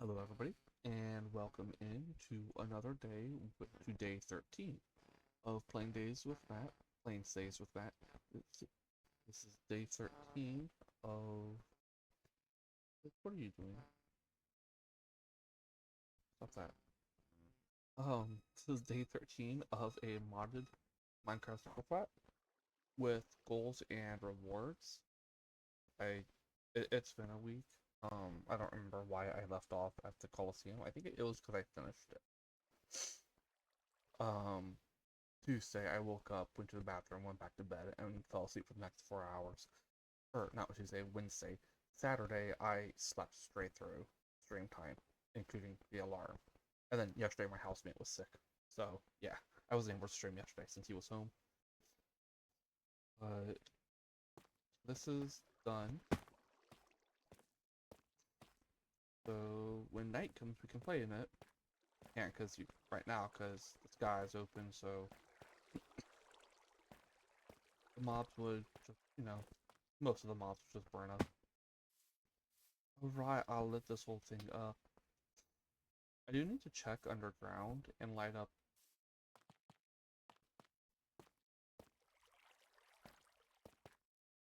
Hello, everybody, and welcome in to another day, to day 13 of Playing Days with Matt. Playing Stays with Matt. This is day 13 of. What are you doing? Stop that. This is day 13 of a modded Minecraft Super Flat with goals and rewards. It's been a week. I don't remember why I left off at the Coliseum. I think it was because I finished it. Um, Tuesday, I woke up, went to the bathroom, went back to bed, and fell asleep for the next 4 hours. Or, not Tuesday, Wednesday. Saturday, I slept straight through stream time, including the alarm. And then yesterday, my housemate was sick. So, yeah, I wasn't able to stream yesterday since he was home. But this is done. So, when night comes, we can play in it. Can't because right now, because the sky is open, so the mobs would just, most of the mobs would just burn up. Alright, I'll lit this whole thing up. I do need to check underground and light up.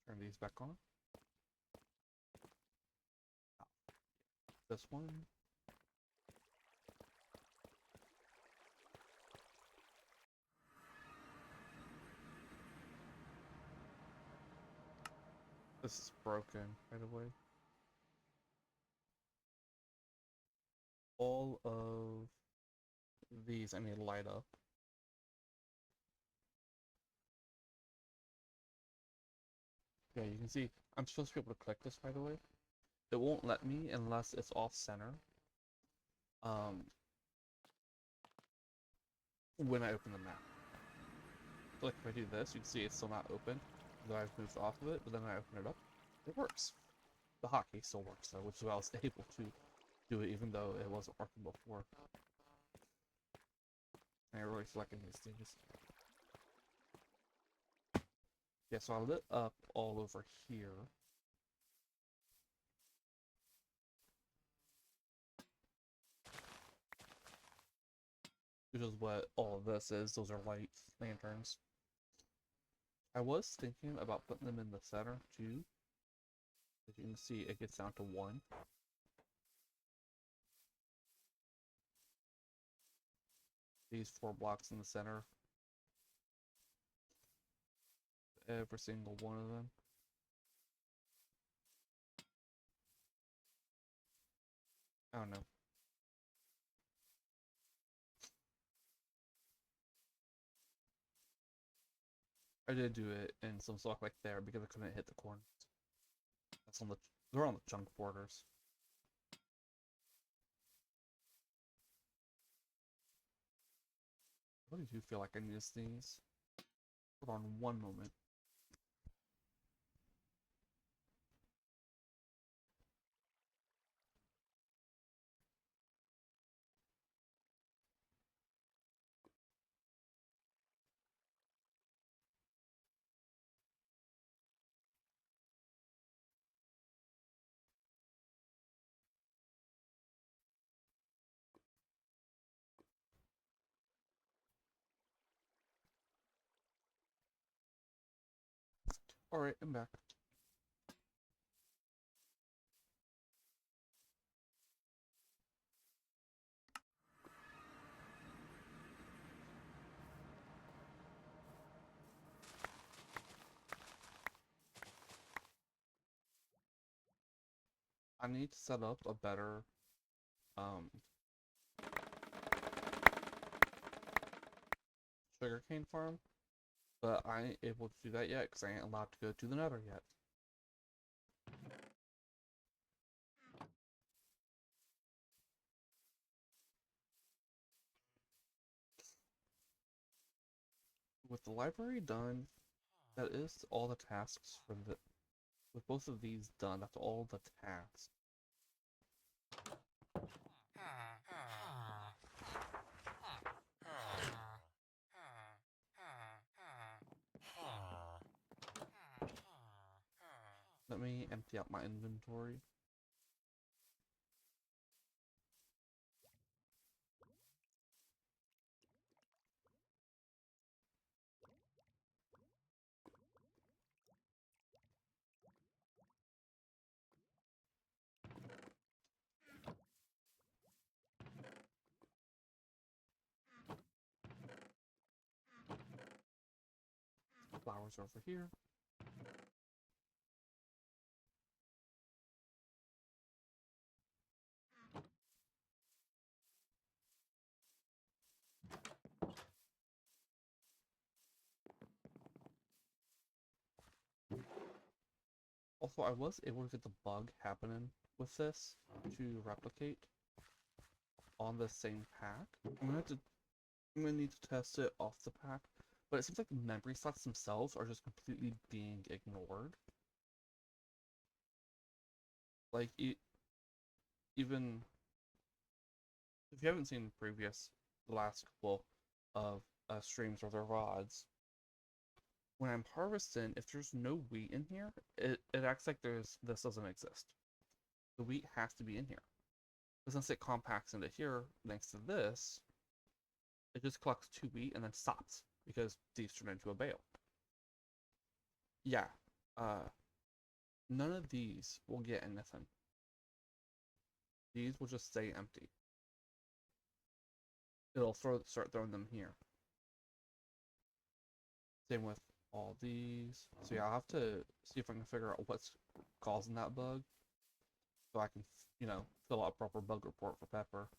Turn these back on. This one. This is broken, by the way. All of these I need to light up. Yeah, you can see I'm supposed to be able to click this, by the way. It won't let me unless it's off center. When I open the map. So like if I do this, you can see it's still not open. Though I've moved off of it, but then I open it up. It works. The hotkey still works though, which is why I was able to do it even though it wasn't working before. And I really liking these things. Yeah, so I lit up all over here. Which is what all of this is. Those are light lanterns. I was thinking about putting them in the center too. As you can see, it gets down to one. These 4 blocks in the center. Every single one of them. I don't know. I did do it in some stock like there because I couldn't hit the corners. That's on the they're on the chunk borders. What did you feel like I need to sneeze? Hold on one moment. Alright, I'm back. I need to set up a better um sugarcane farm, but I ain't able to do that yet because I ain't allowed to go to the nether yet. With the library done, that is all the tasks for the with both of these done, that's all the tasks. Let me empty out my inventory. doors over here. Also, I was able to get the bug happening with this to replicate on the same pack. I'm gonna need to test it off the pack, but it seems like the memory slots themselves are just completely being ignored. Like even if you haven't seen the last couple of streams or their VODs, when I'm harvesting, if there's no wheat in here, it acts like this doesn't exist. The wheat has to be in here. But since it compacts into here, thanks to this, it just collects 2 wheat and then stops, because these turn into a bale. Yeah, none of these will get anything. These will just stay empty. It'll start throwing them here. Same with all these. So yeah, I'll have to see if I can figure out what's causing that bug, so I can, you know, fill out a proper bug report for Pepper.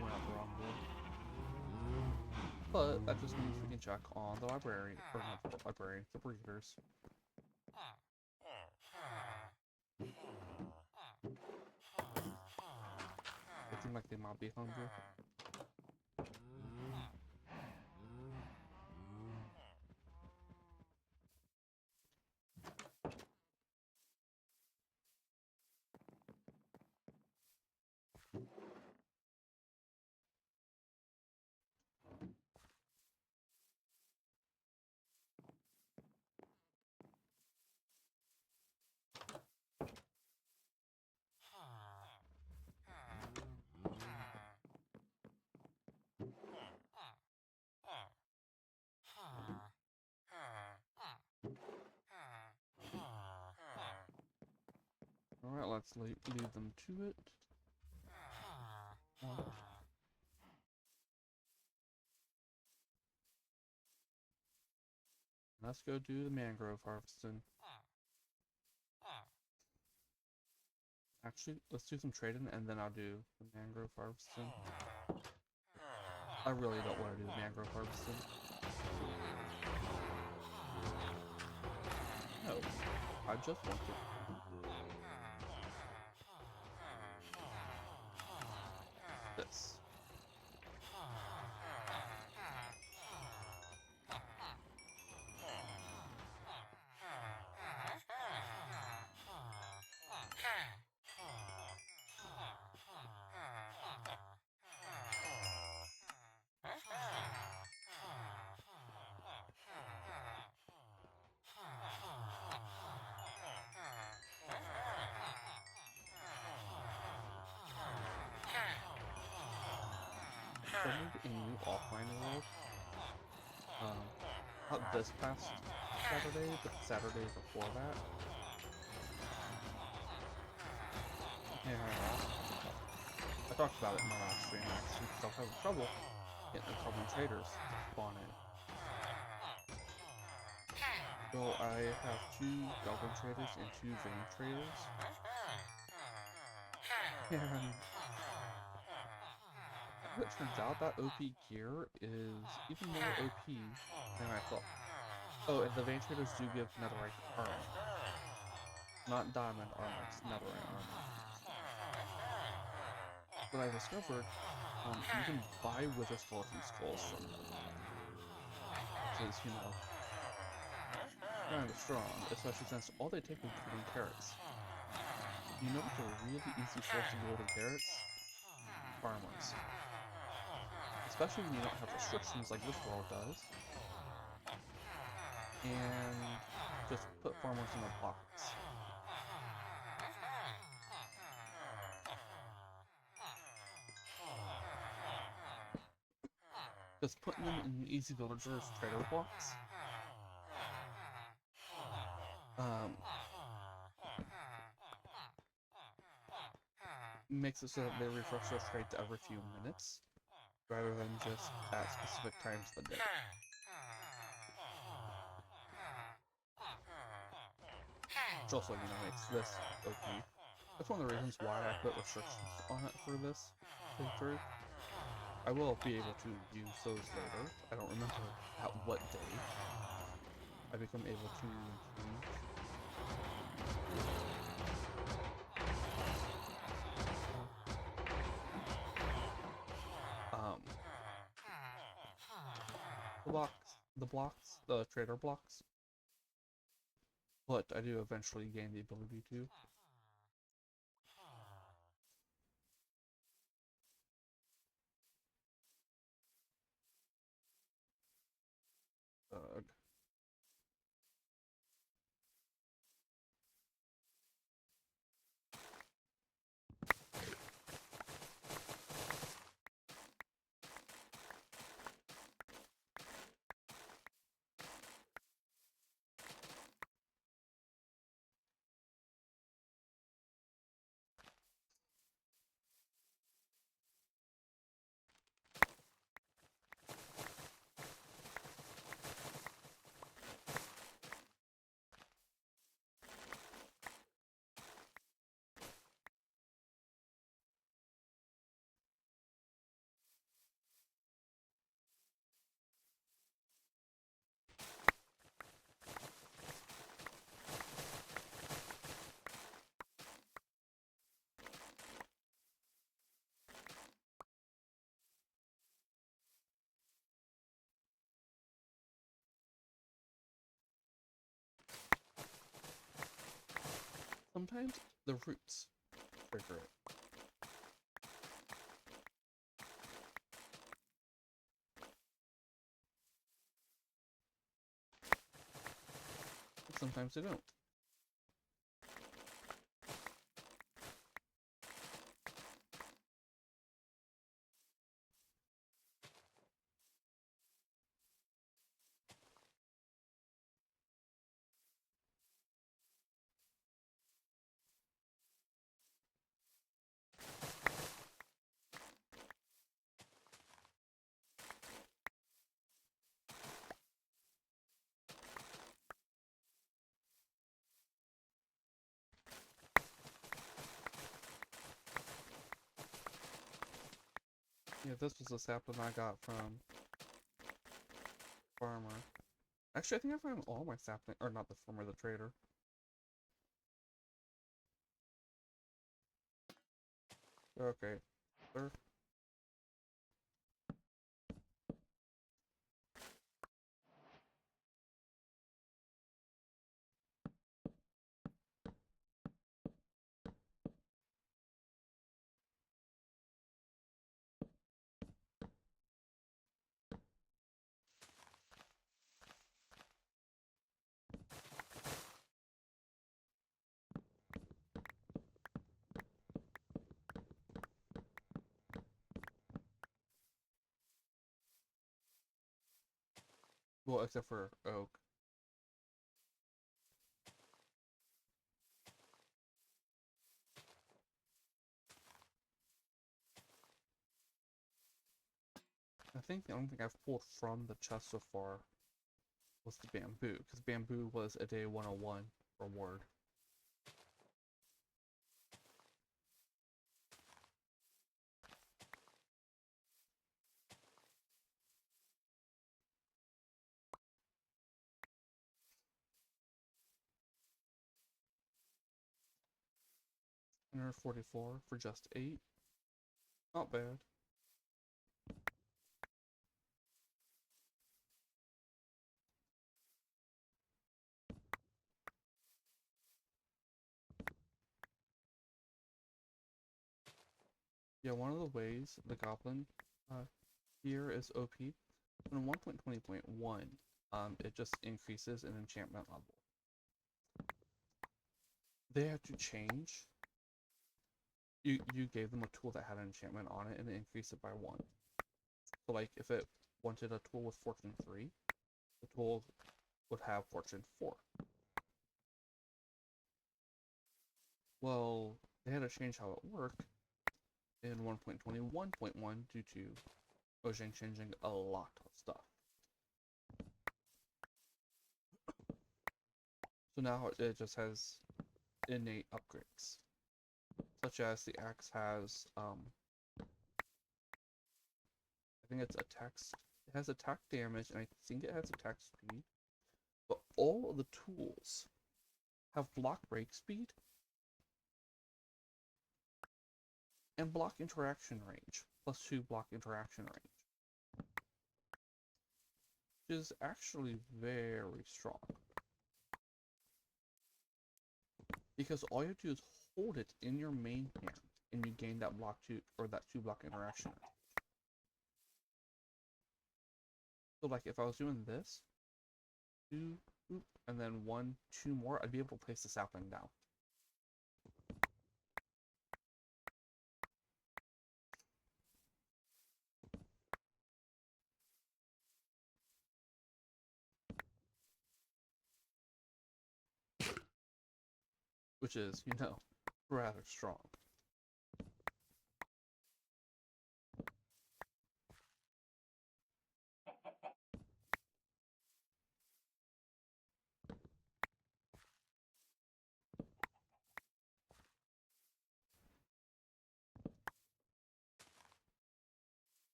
Went out the wrong door. But that just means we can check on the library, or not the library, the breeders. It seems like they might be hungry. Alright, let's lead them to it. Let's go do the mangrove harvesting. Actually, let's do some trading and then I'll do the mangrove harvesting. I really don't want to do the mangrove harvesting. No, I just want to. This. Started a new offline world. Not this past Saturday, but the Saturday before that. And I talked about it in my last stream actually, because I was having trouble getting the carbon traders spawn in. So I have 2 goblin traders and 2 vein traders. And it turns out that OP gear is even more OP than I thought. Oh, and the vein traders do give netherite armor. Not diamond armor, it's netherite armor. But I discovered you can buy wither skeleton skulls from them. Which is, you know, kind of strong, especially since all they take is golden carrots. You know what's a really easy source of golden carrots? Farmers. Especially when you don't have restrictions like this world does. And just put farmers in a box. Just putting them in easy villagers trader box. Makes it so that they refresh their trades every few minutes. rather than just at specific times of the day. Which also, you know, makes this OP. That's one of the reasons why I put restrictions on it for this playthrough. I will be able to use those later. I don't remember at what day I become able to change. Um, the trader blocks, but I do eventually gain the ability to. Uh, Sometimes the roots trigger it. But sometimes they don't. Yeah, this was a sapling I got from farmer. Actually, I think I found all my sapling, or not the farmer, the trader. Okay, sir. Well, except for oak. I think the only thing I've pulled from the chest so far was the bamboo, because bamboo was a day 101 reward. $144 for just 8. Not bad. Yeah, one of the ways the goblin here is OP. In 1.20.1, it just increases an enchantment level. They had to change. You gave them a tool that had an enchantment on it and it increased it by 1. So like if it wanted a tool with Fortune 3, the tool would have Fortune 4. Well, they had to change how it worked in 1.21.1 due to Mojang changing a lot of stuff. So now it just has innate upgrades, such as the axe has, I think it's attacks. It has attack damage, and I think it has attack speed. But all of the tools have block break speed and block interaction range, +2 block interaction range, which is actually very strong. Because all you have to do is hold it in your main hand, and you gain that block 2 or that 2 block interaction range. So like if I was doing this, 2, and then 1, 2 more, I'd be able to place the sapling down. Which is, rather strong.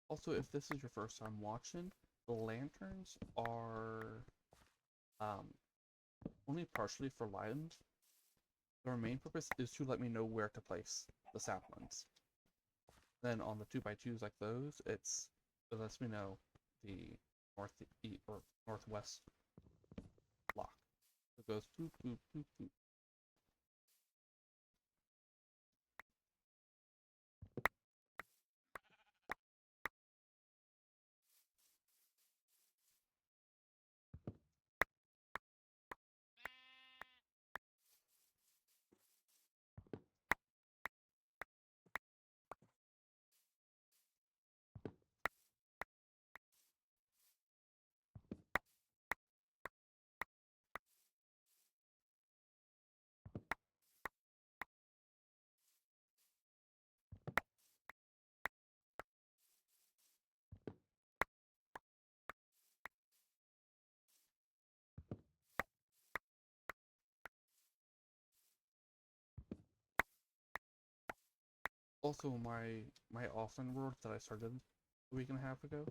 Also, if this is your first time watching, the lanterns are only partially for lighting. Their main purpose is to let me know where to place the saplings. Then on the 2x2s like those, it lets me know the northeast or northwest block. It goes boop boop boop boop. Also, my offline world that I started a week and a half ago,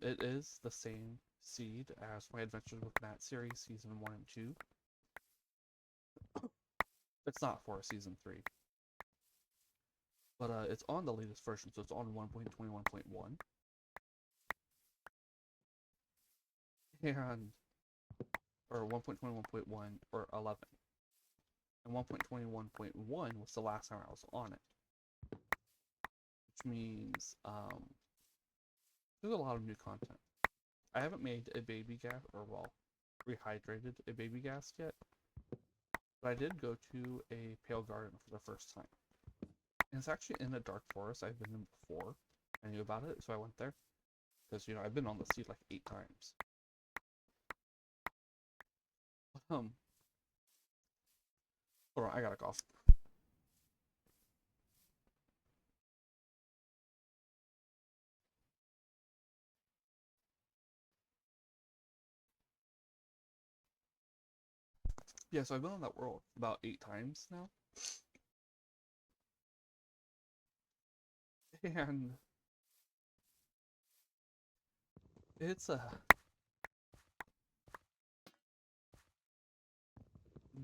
it is the same seed as my Adventures with Matt series, season 1 and 2. It's not for season 3, but it's on the latest version, so it's on 1.21.1. And or 1.21.1 or 11. And 1.21.1 was the last time I was on it. Which means there's a lot of new content. I haven't made a baby gas, or well, rehydrated a baby gas yet. But I did go to a pale garden for the first time. And it's actually in a dark forest I've been in before. I knew about it, so I went there. Because, I've been on the seed like 8 times. But, hold on, I gotta cough. Yeah, so I've been on that world about 8 times now. And it's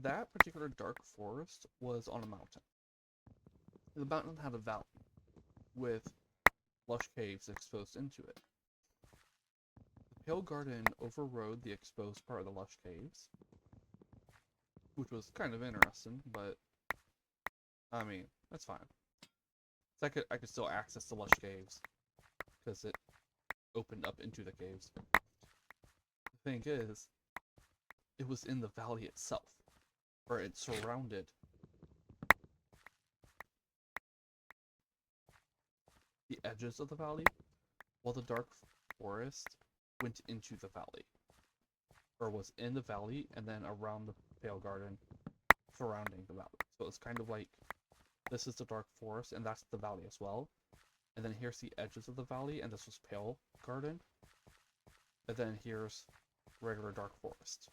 that particular dark forest was on a mountain. The mountain had a valley with lush caves exposed into it. The Pale Garden overrode the exposed part of the lush caves, which was kind of interesting, but I mean, that's fine. So I could still access the lush caves because it opened up into the caves. The thing is, it was in the valley itself, where it surrounded the edges of the valley, while the dark forest went into the valley, or was in the valley and then around the Pale Garden, surrounding the valley. So it's kind of like this is the dark forest, and that's the valley as well. And then here's the edges of the valley, and this was Pale Garden. And then here's regular dark forest.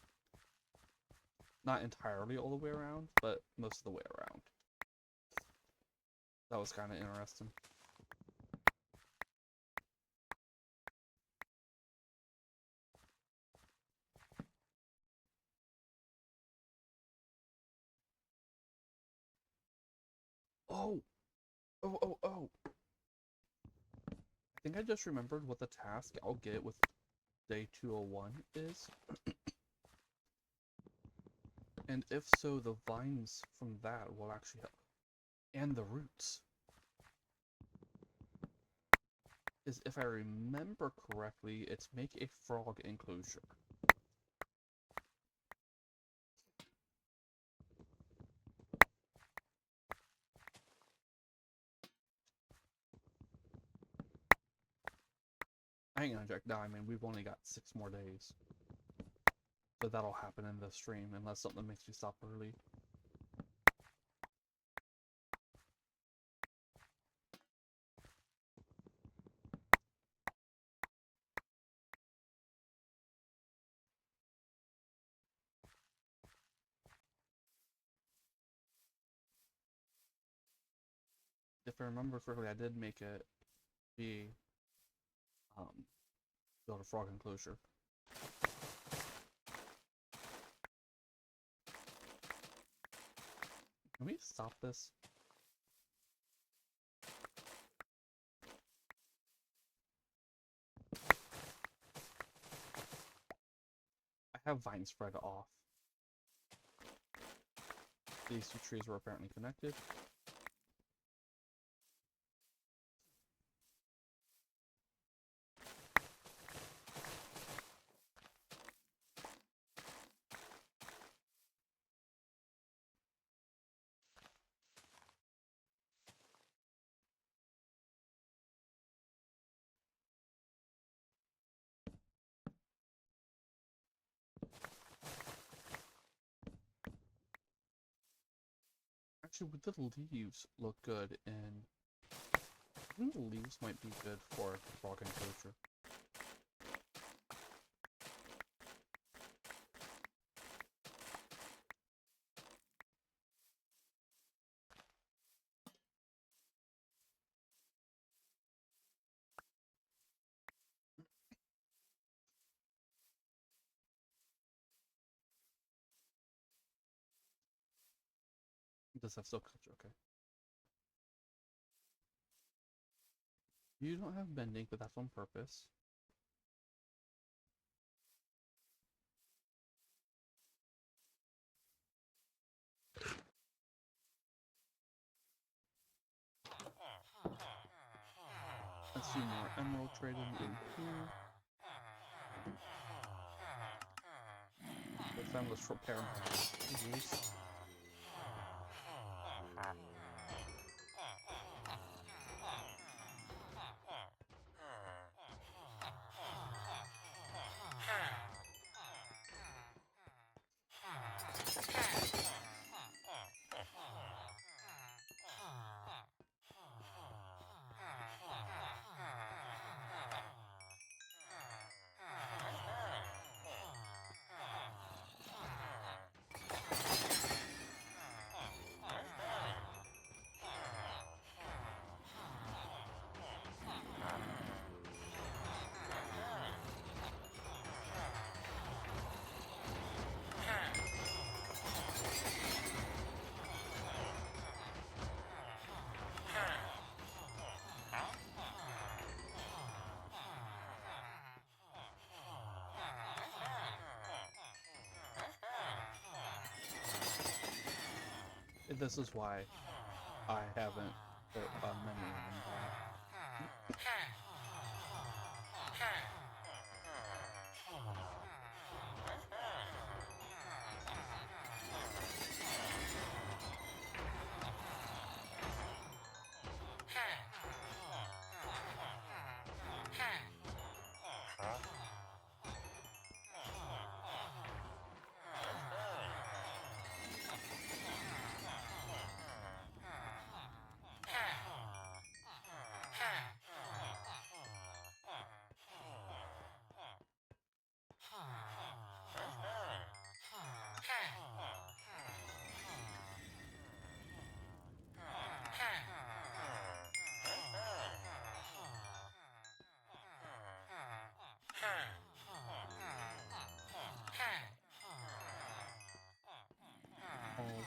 Not entirely all the way around, but most of the way around. That was kind of interesting. Oh! Oh! I think I just remembered what the task I'll get with day 201 is. And if so, the vines from that will actually help. And the roots. Is, if I remember correctly, it's make a frog enclosure. I ain't gonna check now, I mean, we've only got 6 more days. So that'll happen in the stream, unless something makes me stop early. If I remember correctly, I did make it be, build a frog enclosure. Can we stop this? I have vines spread off. These 2 trees were apparently connected. Actually, with the leaves look good, and I think the leaves might be good for the frog enclosure. Does have silk culture, okay. You don't have bending, but that's on purpose. Let's see more emerald traded in here. Let's find those short pair of This is why I haven't put a memory on that.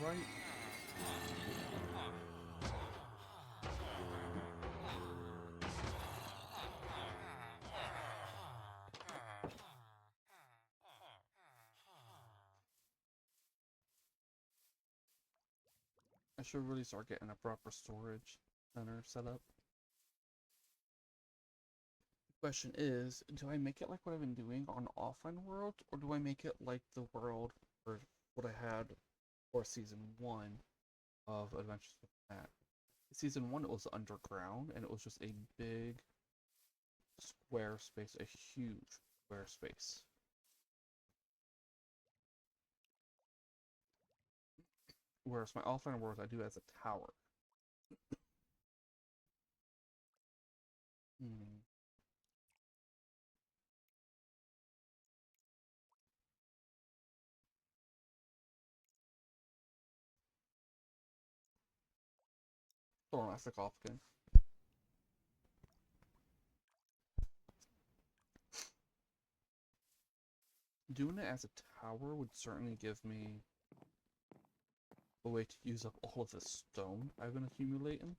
right? I should really start getting a proper storage center set up. The question is, do I make it like what I've been doing on offline world, or do I make it like the world or what I had for season 1 of Adventures with Matt? Season 1 it was underground and it was just a big square space, a huge square space. Whereas my offline world I do as a tower. Hmm. Hold on, I have to cough again. Doing it as a tower would certainly give me a way to use up all of the stone I've been accumulating.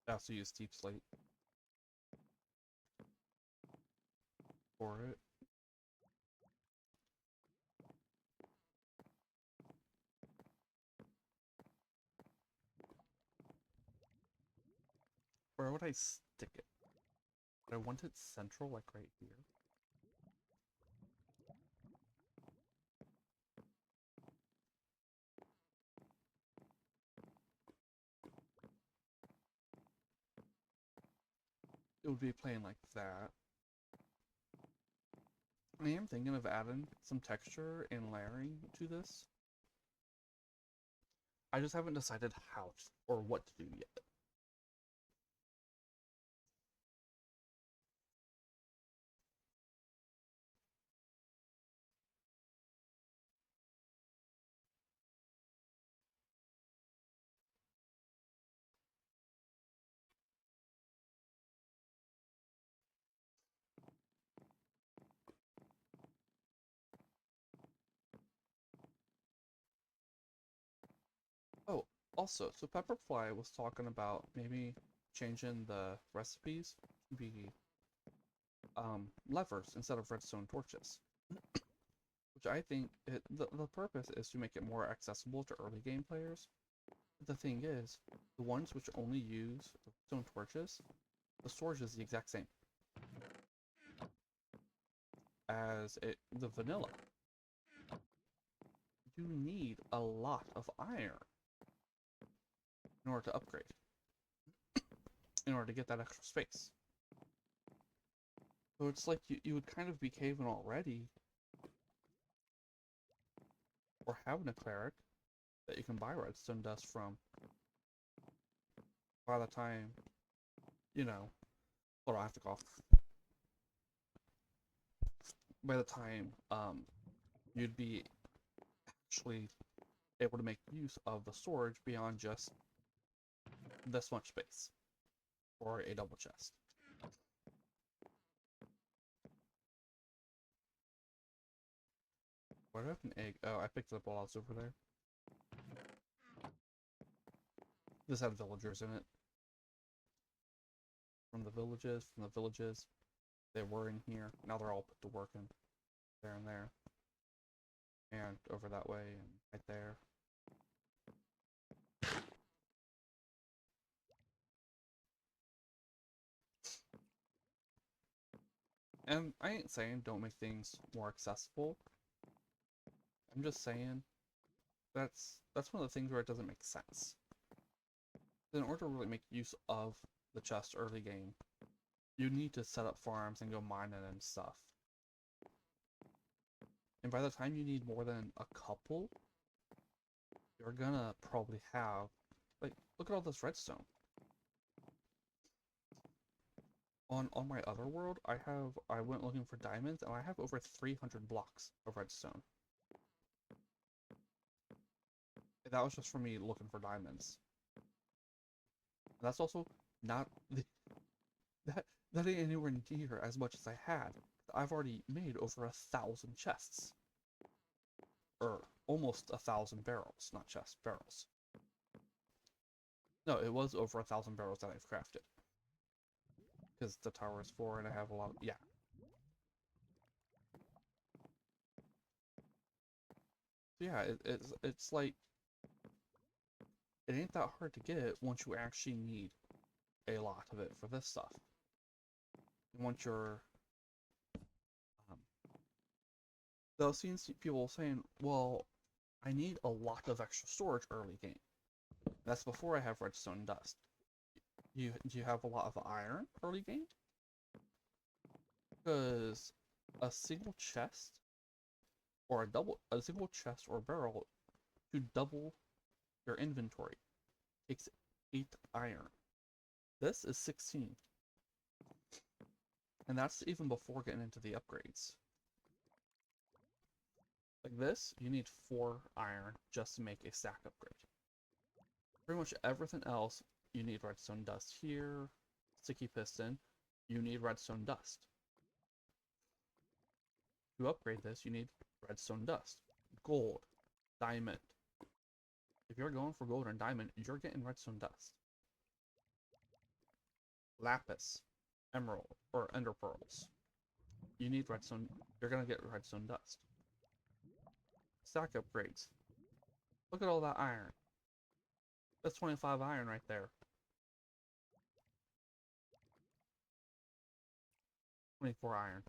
I also use steep slate for it. Where would I stick it? Would I want it central, like right here? It would be playing like that. I am thinking of adding some texture and layering to this. I just haven't decided how to, or what to do yet. Oh, also, so Pepperfly was talking about maybe changing the recipes to be levers instead of redstone torches, which I think the purpose is to make it more accessible to early game players. But the thing is, the ones which only use redstone torches, the storage is the exact same as the vanilla. You need a lot of iron in order to upgrade, in order to get that extra space. So it's like you would kind of be caving already, or having a cleric that you can buy redstone dust from by the time, you know, hold on, I have to cough. By the time you'd be actually able to make use of the storage beyond just this much space for a double chest. Why do I have an egg? Oh, I picked it up while I was over there. This had villagers in it. From the villages, they were in here. Now they're all put to work in there and there. And over that way and right there. And I ain't saying don't make things more accessible. I'm just saying that's one of the things where it doesn't make sense. In order to really make use of the chest early game, you need to set up farms and go mining and stuff. And by the time you need more than a couple, you're gonna probably have, like, look at all this redstone. On my other world, I went looking for diamonds and I have over 300 blocks of redstone. And that was just for me looking for diamonds. And that's also not the, that ain't anywhere near as much as I had. I've already made over 1,000 chests. Or almost 1,000 barrels, not chests, barrels. No, it was over 1,000 barrels that I've crafted. Because the tower is 4 and I have a lot of, yeah. So yeah, it's like, it ain't that hard to get once you actually need a lot of it for this stuff. Once you're, um, they'll see people saying, well, I need a lot of extra storage early game. That's before I have redstone dust. Do you have a lot of iron early game? Because a single chest or a single chest or barrel to double your inventory takes 8 iron. This is 16. And that's even before getting into the upgrades. Like this, you need 4 iron just to make a stack upgrade. Pretty much everything else, you need redstone dust here, sticky piston, you need redstone dust. To upgrade this, you need redstone dust, gold, diamond. If you're going for gold and diamond, you're getting redstone dust. Lapis, emerald, or ender pearls. You need redstone, you're gonna get redstone dust. Stack upgrades. Look at all that iron. That's 25 iron right there. 24 iron.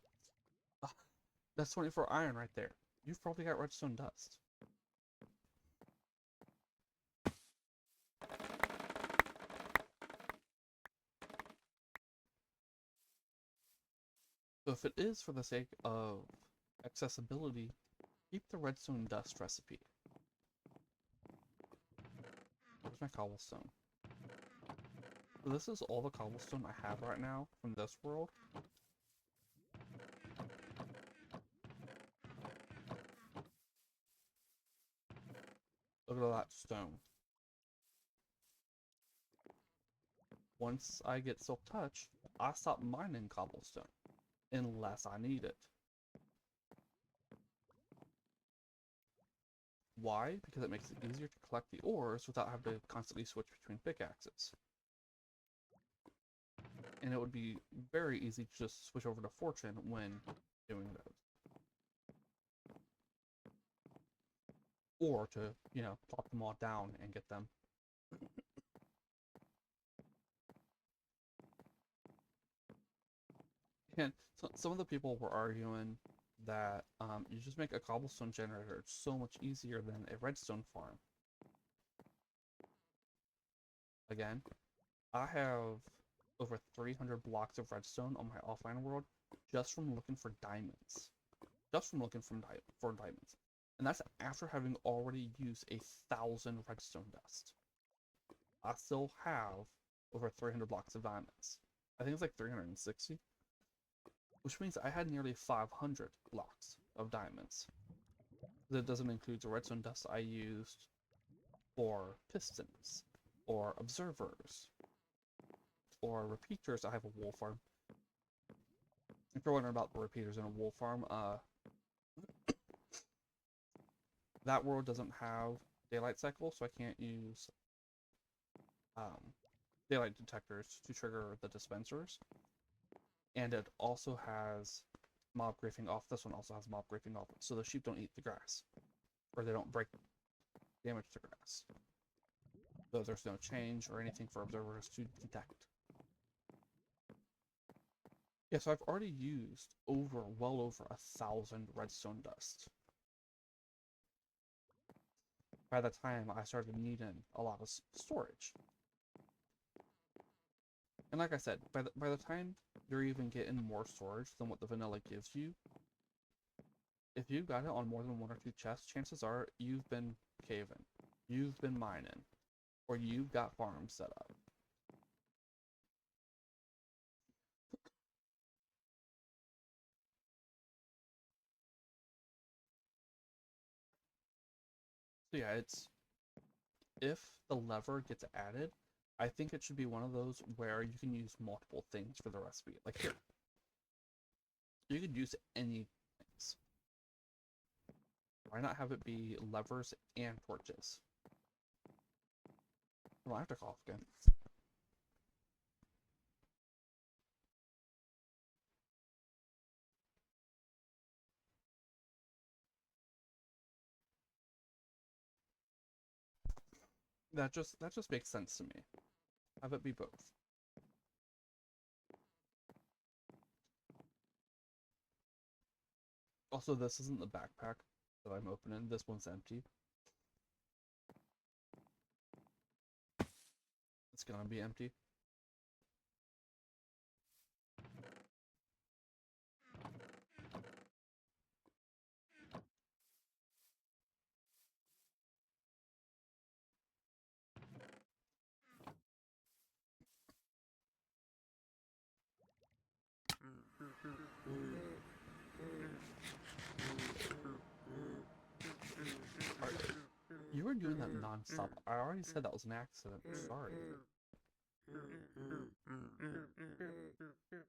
That's 24 iron right there. You've probably got redstone dust. So if it is for the sake of accessibility, keep the redstone dust recipe. Where's my cobblestone? So this is all the cobblestone I have right now from this world. Look at all that stone. Once I get Silk Touch, I stop mining cobblestone. Unless I need it. Why? Because it makes it easier to collect the ores without having to constantly switch between pickaxes. And it would be very easy to just switch over to Fortune when doing those. Or to, you know, plop them all down and get them. And so, some of the people were arguing that you just make a cobblestone generator. It's so much easier than a redstone farm. Again, I have over 300 blocks of redstone on my offline world just from looking for diamonds. Just from looking for diamonds. And that's after having already used 1,000 redstone dust. I still have over 300 blocks of diamonds. I think it's like 360. Which means I had nearly 500 blocks of diamonds. That doesn't include the redstone dust I used for pistons, or observers, or repeaters. I have a wool farm. If you're wondering about the repeaters in a wool farm, that world doesn't have daylight cycle, so I can't use daylight detectors to trigger the dispensers. And it also has mob griefing off. This one also has mob griefing off, so the sheep don't eat the grass, or they don't break damage to grass. So there's no change or anything for observers to detect. Yeah, so I've already used well over 1,000 redstone dust. By the time I started needing a lot of storage. And like I said, by the time you're even getting more storage than what the vanilla gives you, if you've got it on more than 1 or 2 chests, chances are you've been caving, you've been mining, or you've got farms set up. So yeah, if the lever gets added, I think it should be one of those where you can use multiple things for the recipe. Like here, You could use any things. Why not have it be levers and torches? Well, I have to cough again. That just makes sense to me. Have it be both. Also, this isn't the backpack that I'm opening. This one's empty. It's gonna be empty. You were doing that non-stop. I already said that was an accident. Sorry.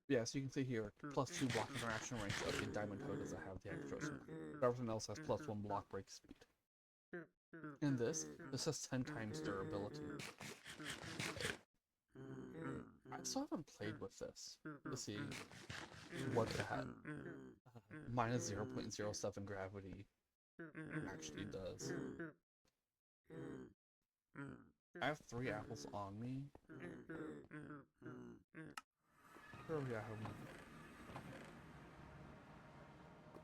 Yeah, so you can see here, +2 block interaction range. Okay, Diamond Toe doesn't have the extras. Everything else has +1 block break speed. And this has 10 times durability. I still haven't played with this to see what that minus 0.07 gravity actually does. I have 3 apples on me. Where are we at?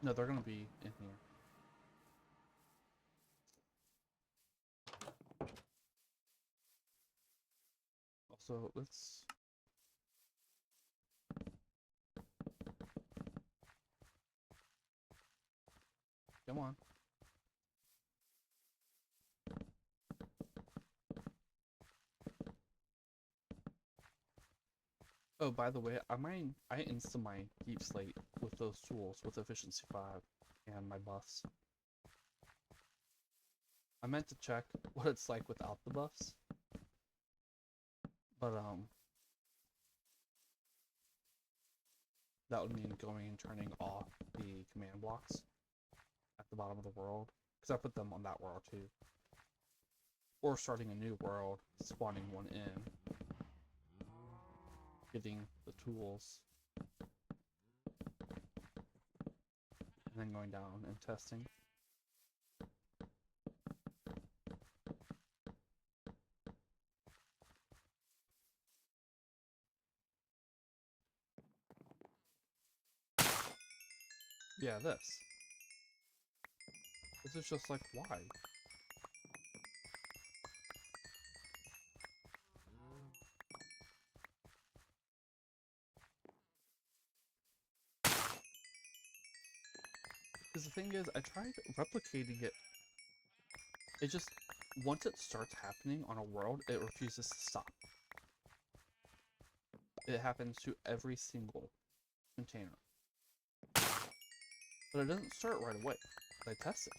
No, they're gonna be in here. Also, let's... Come on. Oh, by the way, I insta my deep slate with those tools with efficiency 5 and my buffs. I meant to check what it's like without the buffs, but that would mean going and turning off the command blocks at the bottom of the world, because I put them on that world too. Or starting a new world, spawning one in, getting the tools, and then going down and testing. Yeah, this. This is just like, why? Because the thing is, I tried replicating it. It just, once it starts happening on a world, it refuses to stop. It happens to every single container. But it doesn't start right away. I tested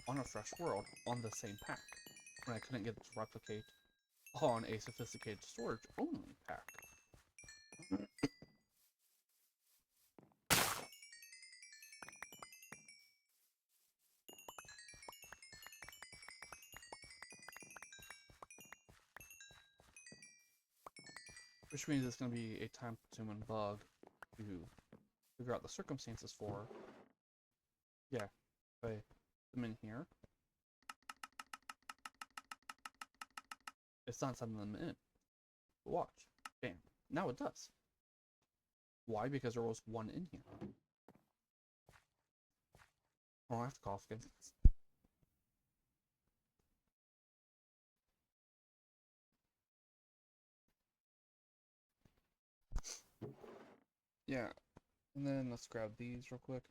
on a fresh world on the same pack when I couldn't get it to replicate on a sophisticated storage only pack. Which means it's going to be a time-consuming bug to figure out the circumstances for. Yeah, if I put them in here, it's not sending them in. But watch. Bam. Now it does. Why? Because there was one in here. Oh, I have to cough again. Yeah, and then let's grab these real quick.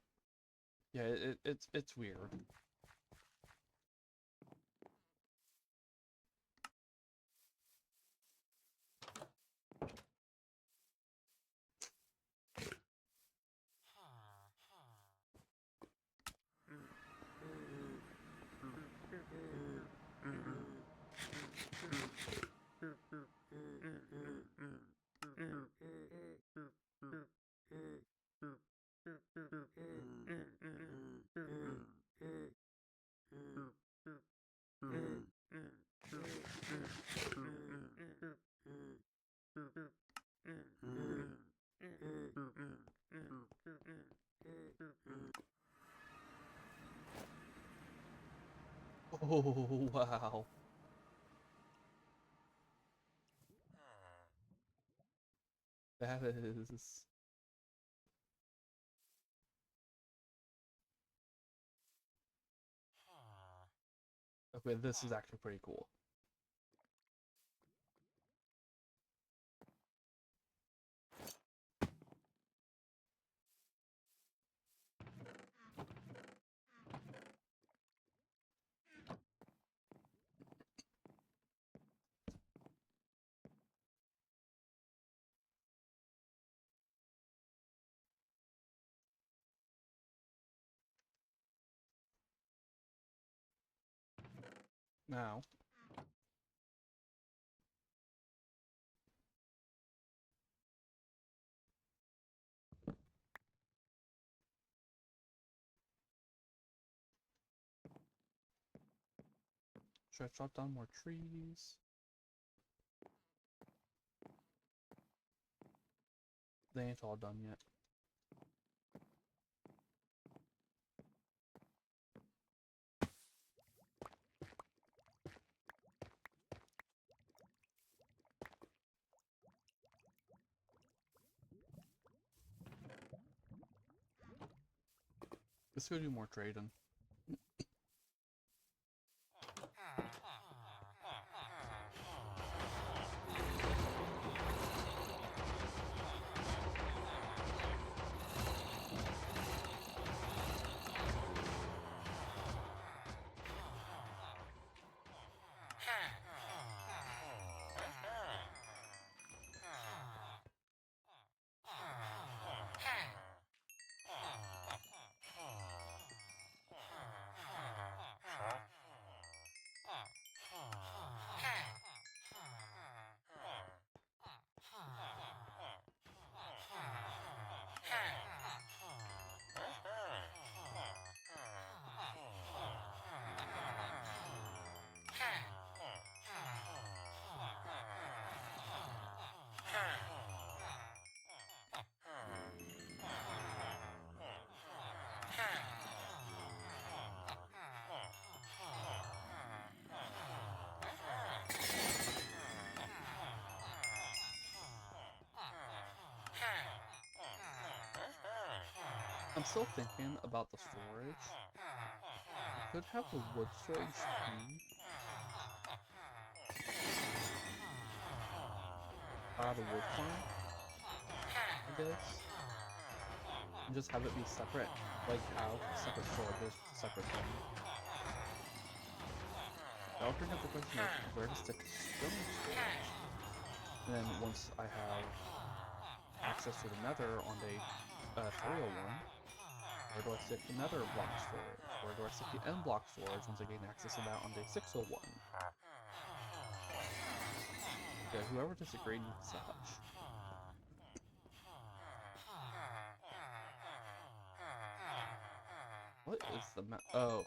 Yeah, it's weird. Oh, wow. That is... Okay, this is actually pretty cool. Now, should I chop down more trees? They ain't all done yet. Let's go do more trading. I'm still thinking about the storage. I could have the wood storage be out of wood farm, I guess. And just have it be separate, like have separate storage, separate thing. That would bring up the question of where to stick stone storage. And then once I have access to the nether on day 301, where do I stick the nether block storage? Where do I stick the end block storage once I gain access to that on day 601? Yeah, whoever disagreed needs such. What is the map? Oh.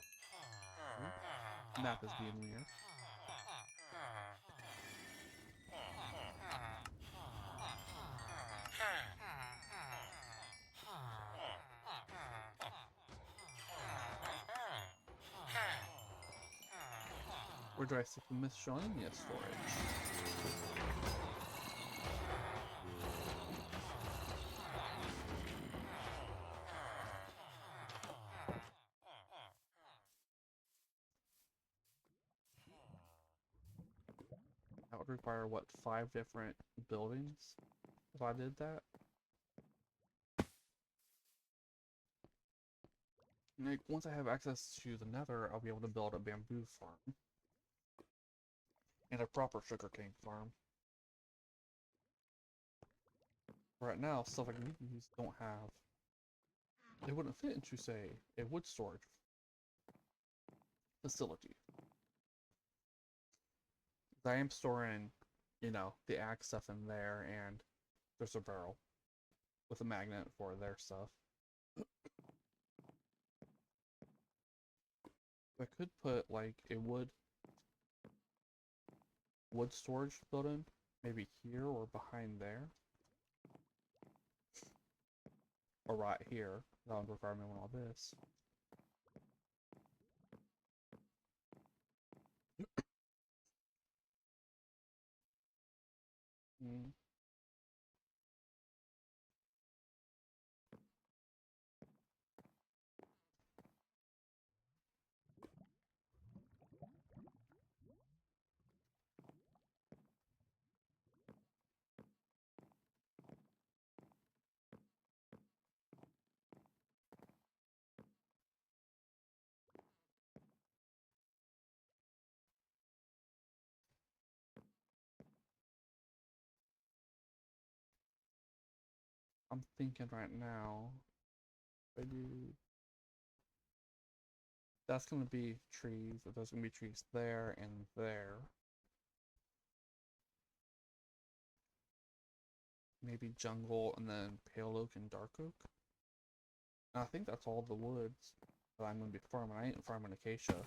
The map is being weird. Where do I stick the miscellaneous storage? That would require, what, 5 different buildings if I did that? Like, once I have access to the nether, I'll be able to build a bamboo farm. And a proper sugarcane farm. Right now, stuff like these don't have... They wouldn't fit into, say, a wood storage facility. I am storing, you know, the ag stuff in there, and there's a barrel with a magnet for their stuff. I could put, like, a wood wood storage building. Maybe here or behind there. Or right here. That would require me all this. Mm. I'm thinking right now, if I do, that's gonna be trees, but there's gonna be trees there and there. Maybe jungle and then pale oak and dark oak. And I think that's all the woods that I'm gonna be farming. I ain't farming acacia.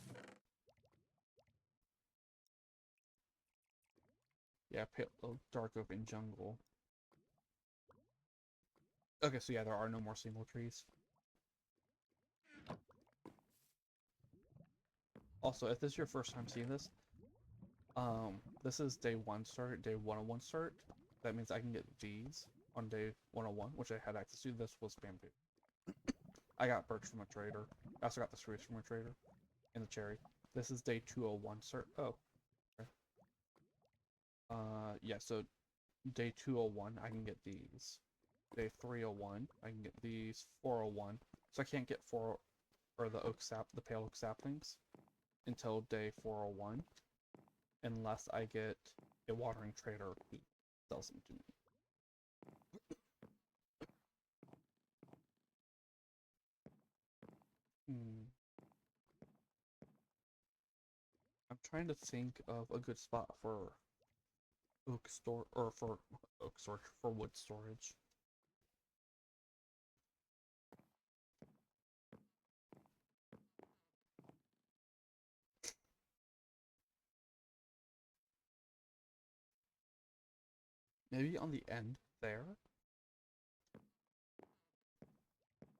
Yeah, pale oak, dark oak, and jungle. Okay, so yeah, there are no more single trees. Also, if this is your first time seeing this, this is day 1 start, day 101 start. That means I can get these on day 101, which I had access to. This was bamboo. I got birch from a trader. I also got the spruce from a trader. And the cherry. This is day 201 start. Oh. Okay. Yeah, so day 201, I can get these. Day 301, I can get these. 401. So I can't get the pale oak saplings until day 401, unless I get a watering trader who sells them to me. Hmm. I'm trying to think of a good spot for for wood storage. Maybe on the end there?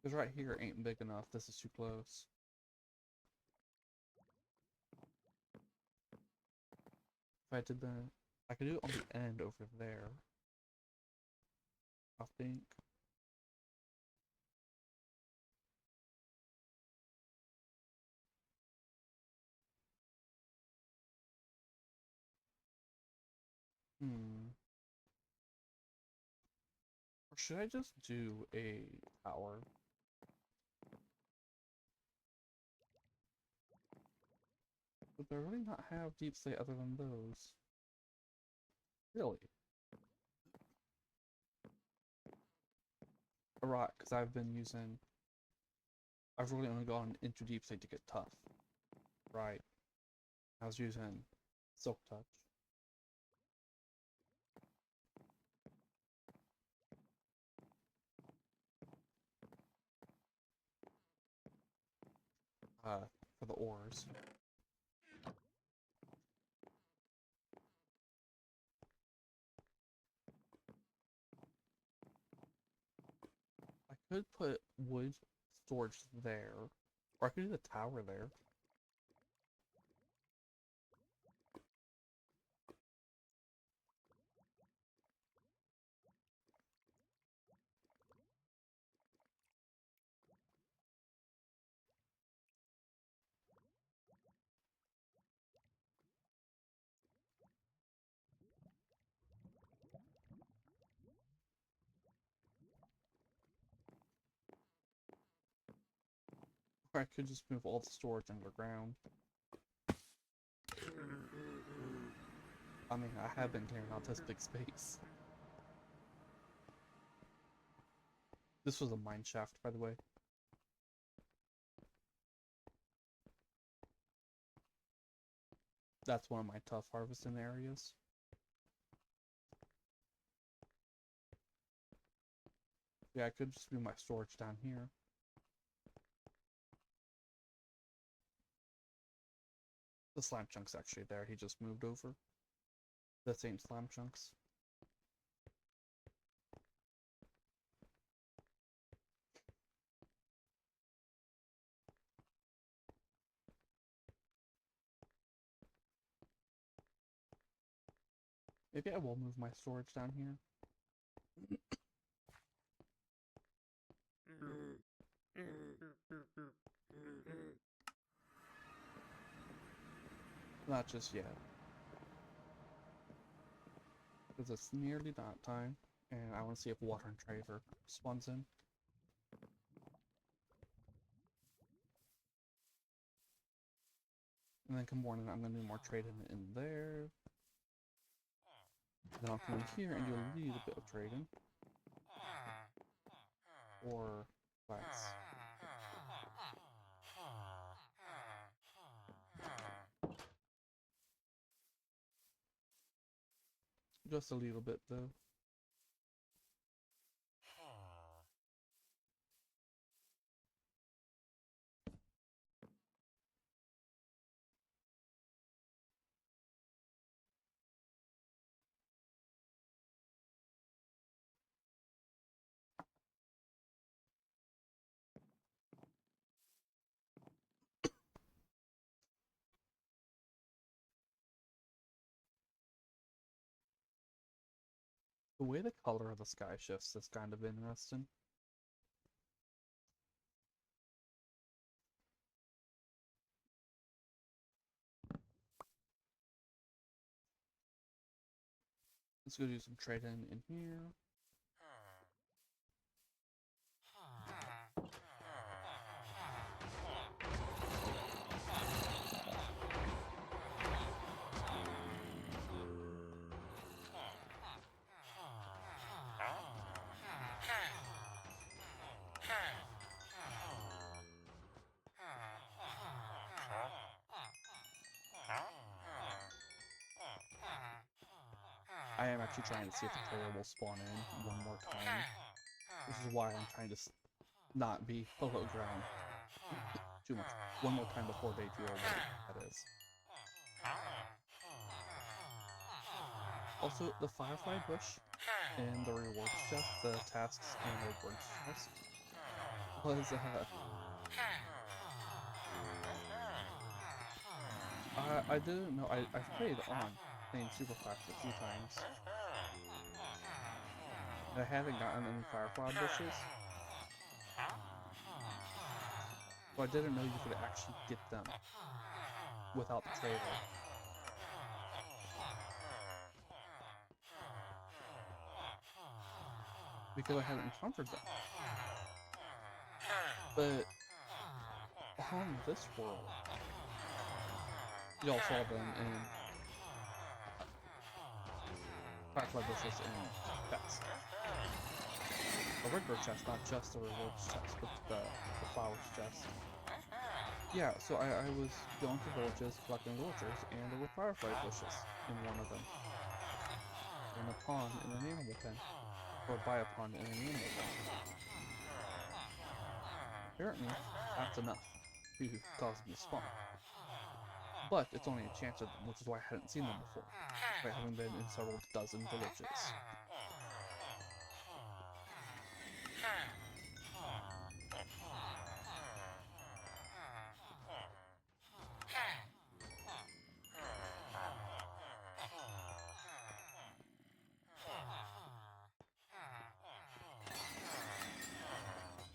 Because right here ain't big enough. This is too close. If I did that, I could do it on the end over there. I think. Hmm. Or should I just do a tower? Would I really not have deep slate other than those? Really? A rock, because I've really only gone into deep slate to get tough. Right. I was using silk touch. For the ores. I could put wood storage there, or I could do the tower there. Or I could just move all the storage underground. I mean, I have been clearing out this big space. This was a mine shaft, by the way. That's one of my tough harvesting areas. Yeah, I could just move my storage down here. The slime chunk's actually there, he just moved over. The same slime chunks. Maybe I will move my storage down here. Not just yet. Because it's nearly that time, and I want to see if Water and Trader spawns in. And then come morning, I'm going to do more trading in there. Then I'll come in here and do a little bit of trading. Or flags. Just a little bit though. The way the color of the sky shifts is kind of interesting. Let's go do some trading in here. I am actually trying to see if the trader will spawn in one more time. This is why I'm trying to not be below ground too much. One more time before they do what that is. Also, the Firefly Bush in the rewards chest, the tasks and rewards chest, was I didn't know. I've played on playing Super Flash a few times. I haven't gotten any Firefly bushes, so I didn't know you could actually get them without the trader. Because I hadn't encountered them. But on this world, y'all saw them in Firefly bushes and pets. A regular chest, not just the rewards chest, but the flowers chest. Yeah, so I was going to villages, collecting villagers, and there were firefly bushes in one of them. In a pond in an animal pen. Or by a pond in an animal pen. Apparently, that's enough to cause them to spawn. But it's only a chance of them, which is why I hadn't seen them before, despite having been in several dozen villages.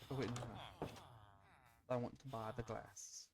Oh wait, no. I want to buy the glass.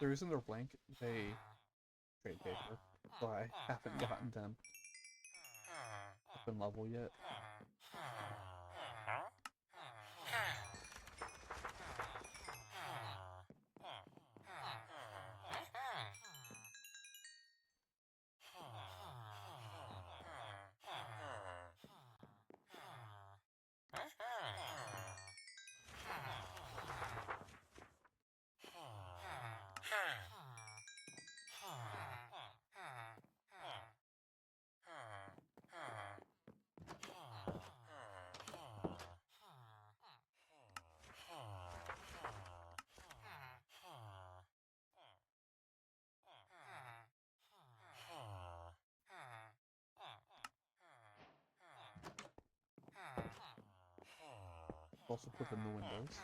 the reason they're blank, they trade paper, so I haven't gotten them up in level yet. Also put in the windows.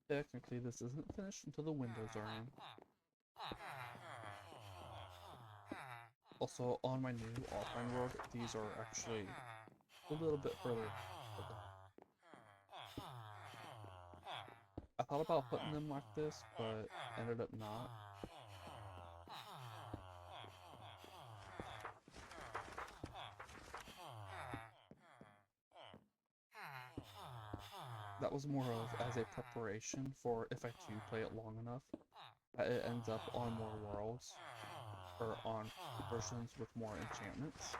Technically, this isn't finished until the windows are in. Also, on my new offline world, these are actually a little bit further. I thought about putting them like this, but ended up not. That was more of as a preparation for if I do play it long enough, that it ends up on more worlds, or on versions with more enchantments.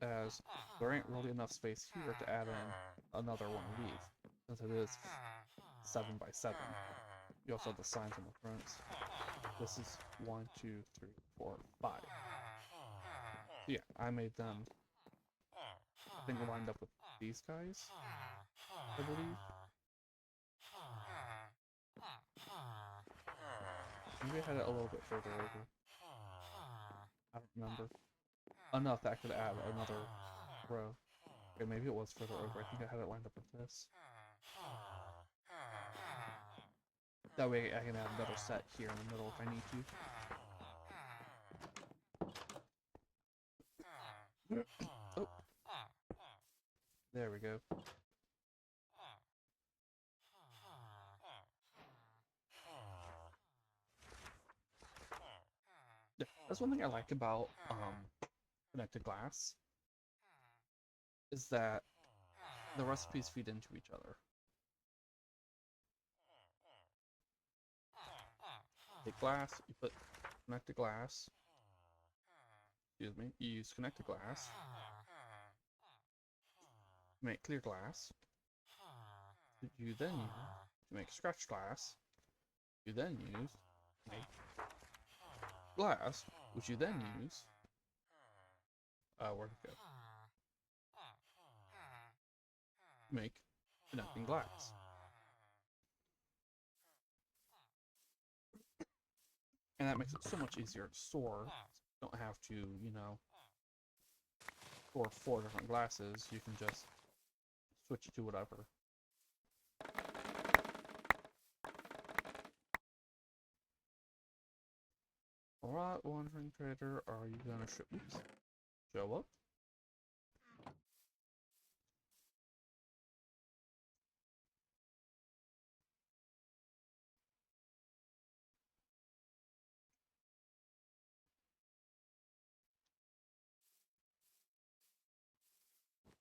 As there ain't really enough space here to add in another one of these, since it is 7 by 7. You also have the signs on the fronts. This is 1, 2, 3, 4, 5. So yeah, I made them, I think, lined up with these guys, I believe. Maybe I had it a little bit further over. I don't remember. Enough that I could add another row. Okay, maybe it was further over. I think I had it lined up with this. That way I can add another set here in the middle if I need to. Oh. There we go. Yeah, that's one thing I like about connected glass, is that the recipes feed into each other. Take glass, you put connected glass. Excuse me, you use connected glass. Make clear glass. You then use to make scratch glass. You then use make glass, which you then use. Where'd it go? Make connecting glass. And that makes it so much easier to store. You don't have to, you know, store 4 different glasses. You can just switch it to whatever. Alright, Wandering Trader, are you gonna show up?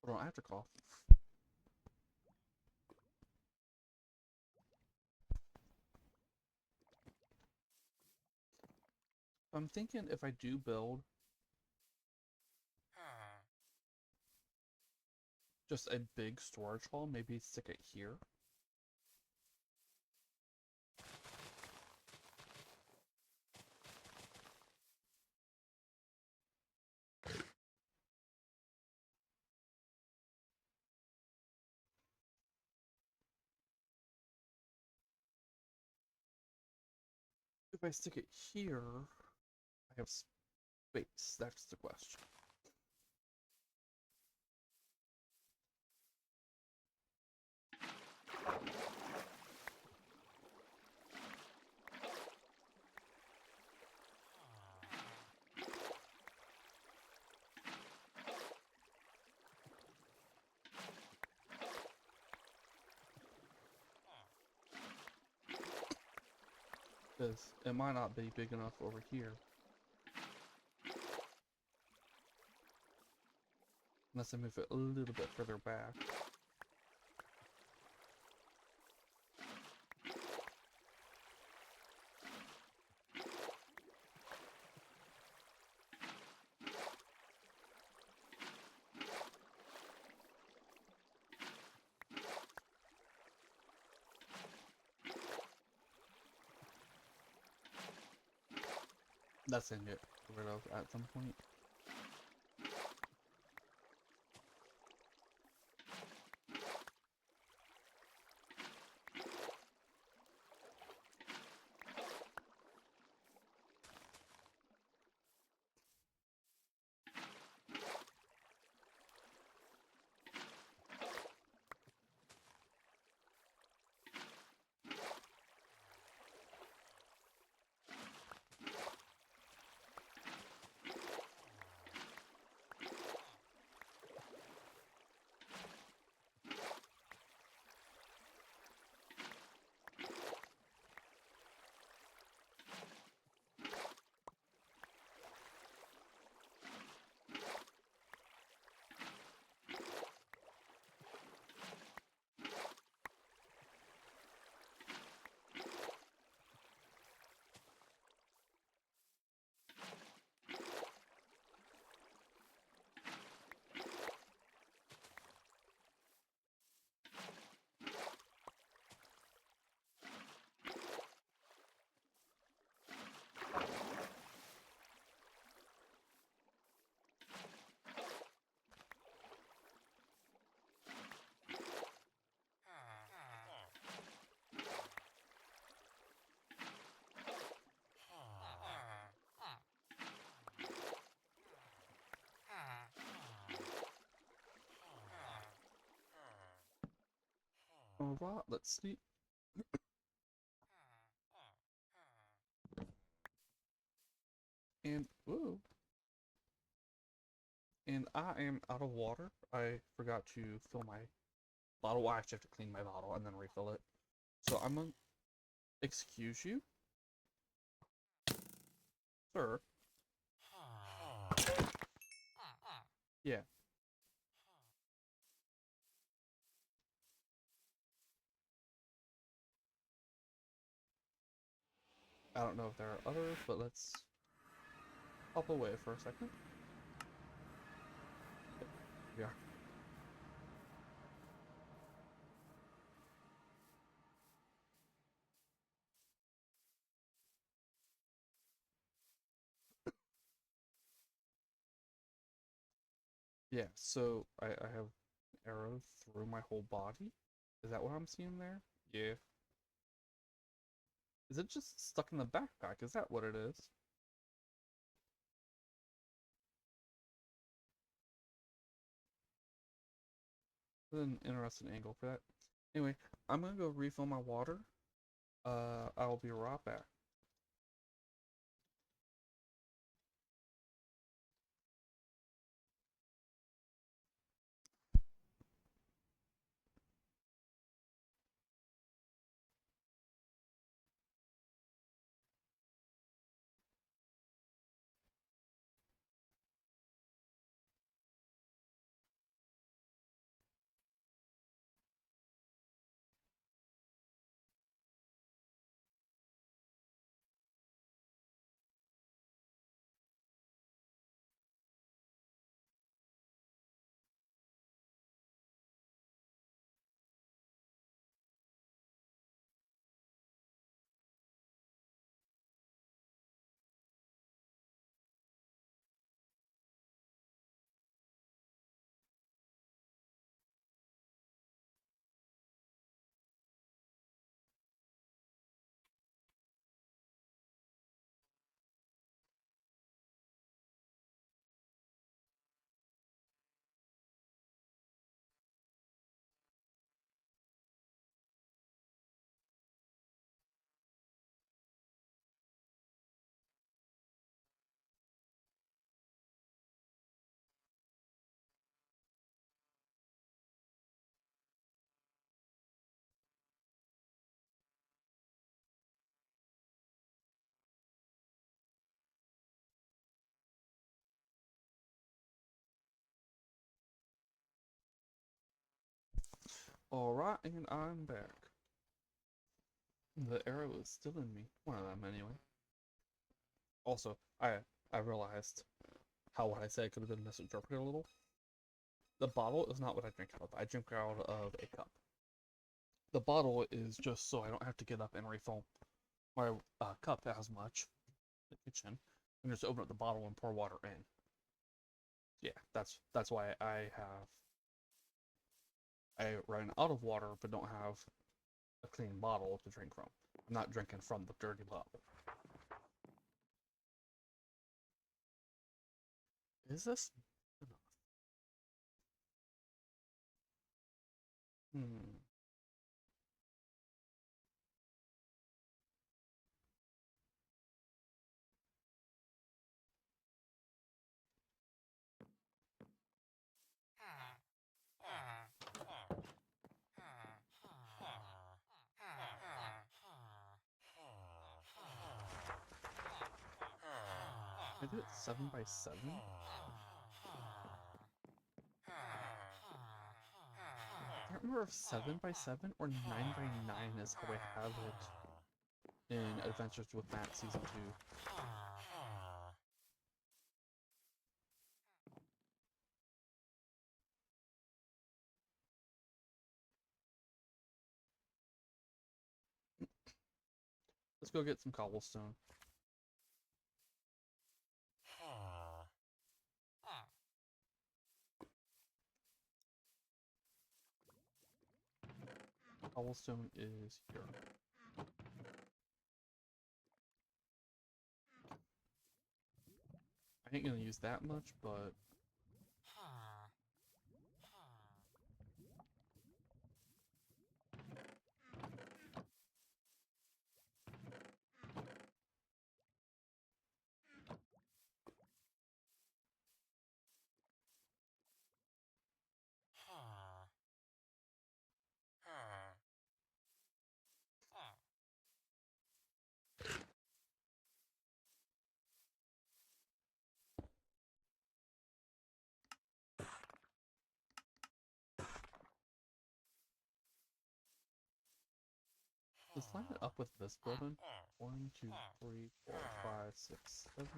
I don't have to cough. I'm thinking if I do build just a big storage hall, maybe stick it here. If I stick it here, I have space. That's the question. Because it might not be big enough over here. Unless I move it a little bit further back. That's gonna get rid of at some point. Alright, let's see. And, ooh. And I am out of water. I forgot to fill my bottle. Well, I actually have to clean my bottle and then refill it. So I'm gonna excuse you, sir. Yeah. I don't know if there are others, but let's hop away for a second. Yeah. Yeah, so I have an arrow through my whole body. Is that what I'm seeing there? Yeah. Is it just stuck in the backpack? Is that what it is? An interesting angle for that. Anyway, I'm gonna go refill my water. I'll be right back. Alright, and I'm back. The arrow is still in me. One of them, anyway. Also, I realized how what I said could have been misinterpreted a little. The bottle is not what I drink out of. I drink out of a cup. The bottle is just so I don't have to get up and refill my cup as much in the kitchen, and just open up the bottle and pour water in. Yeah, that's why I run out of water but don't have a clean bottle to drink from. I'm not drinking from the dirty bottle. Is this enough? Hmm. I did it 7x7? I can't remember if 7x7 or 9x9 is how I have it in Adventures with Matt Season 2. Let's go get some cobblestone. Cobblestone is here. I ain't gonna use that much, but let's line it up with this building. 1, 2, 3, 4, 5, 6, 7.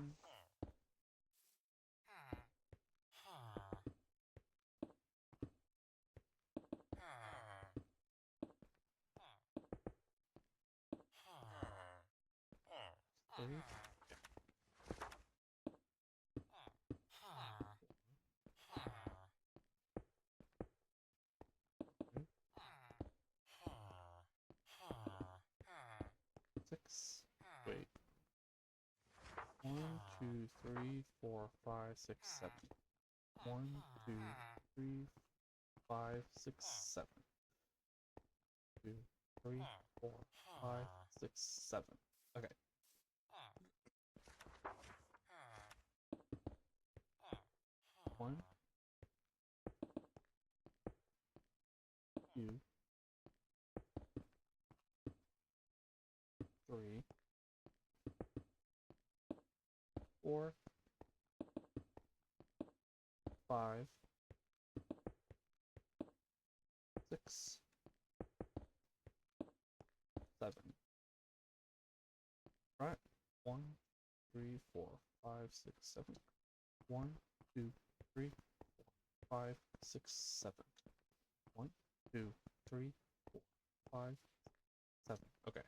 3. 6. Wait. 1, 2, 3, 4, 5, 6, 7. 1, 2, 3, 5, 6, 7. 2, 3, 4, 5, 6, 7. Okay. 1, 2, 3, 4, 5, 6, 7. Right? 1, 3, 4, 5, 6, 7. 1, 2, 3, 4, 5, 6, 7. 1, 2, 3, 4, 5, 7. Okay.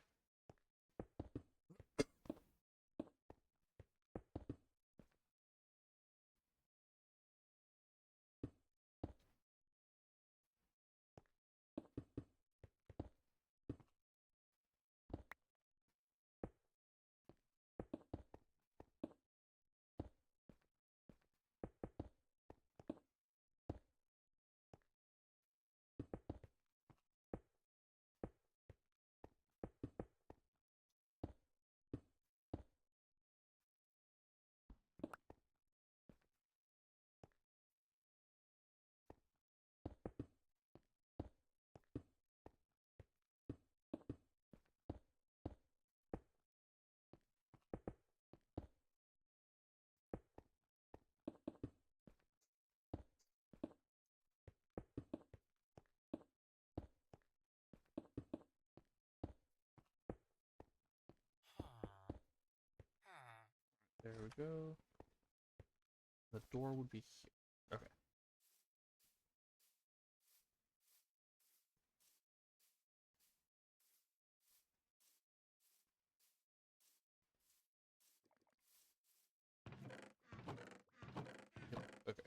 There we go. The door would be here. Okay. Yep, okay.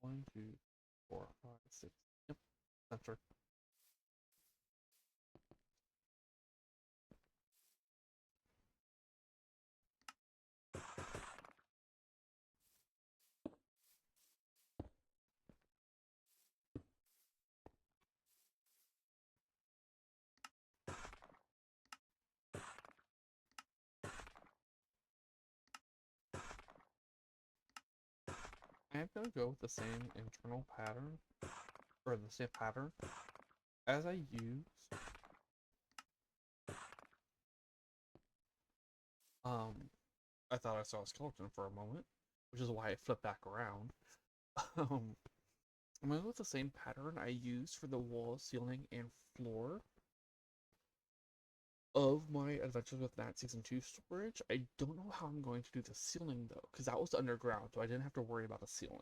One, two, 4, 5, 6. Yep, that's right. I'm gonna go with the same internal pattern, or the same pattern as I used. I thought I saw a skeleton for a moment, which is why I flipped back around. Um, I'm going with the same pattern I used for the wall, ceiling, and floor of my Adventures with Matt Season 2 storage. I don't know how I'm going to do the ceiling though, because that was underground, so I didn't have to worry about the ceiling.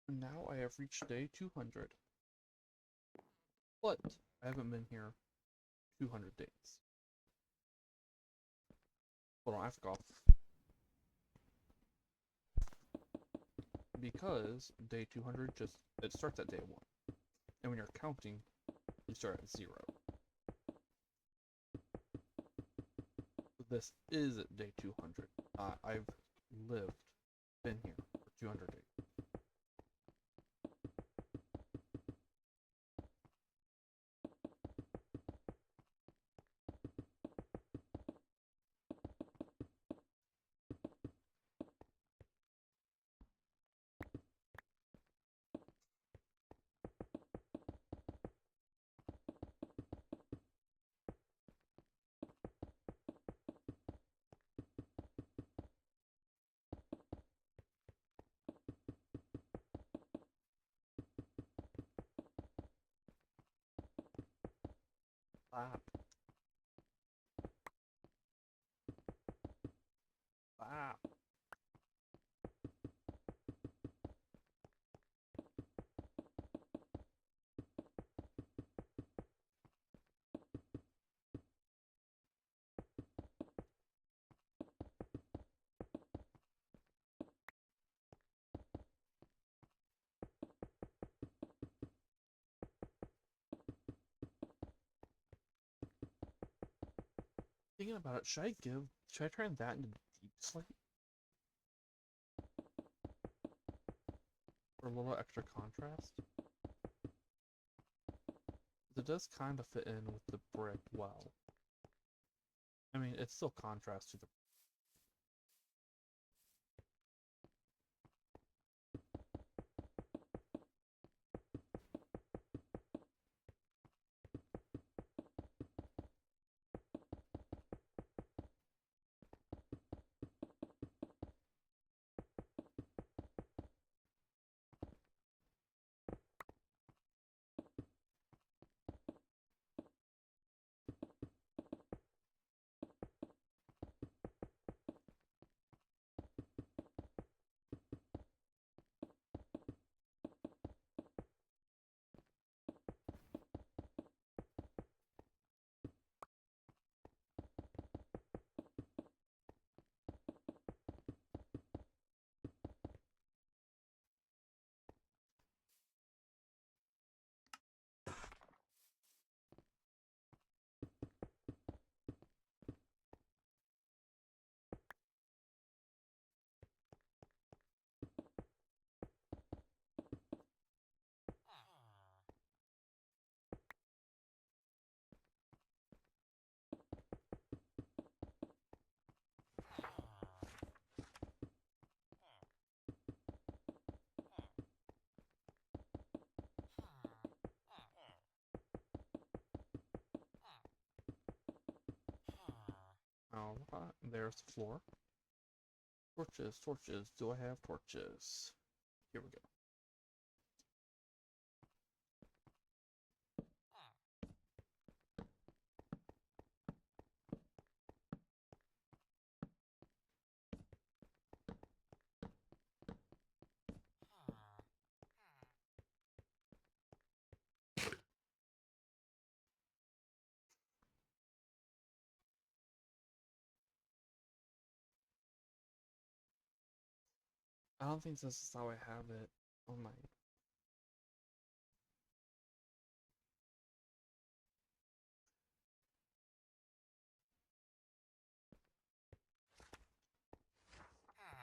And now I have reached day 200. But I haven't been here 200 days. Hold on, I forgot. Because day 200 it starts at day 1. And when you're counting, you start at 0. This is day 200. I've been here for 200 days. Clap. Clap. Thinking about it, should I turn that into deep sleep? For a little extra contrast? It does kind of fit in with the brick well. I mean, it's still contrast to the. Alright, there's the floor. Torches, torches. Do I have torches? Here we go. I don't think this is how I have it on my.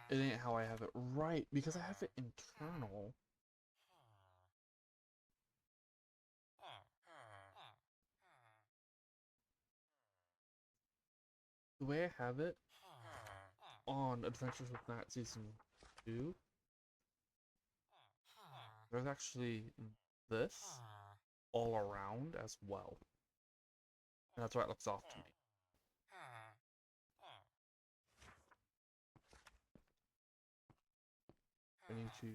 It ain't how I have it right because I have it internal. The way I have it on Adventures with Matt Season 2, there's actually this all around as well. And that's why it looks off to me. I need to.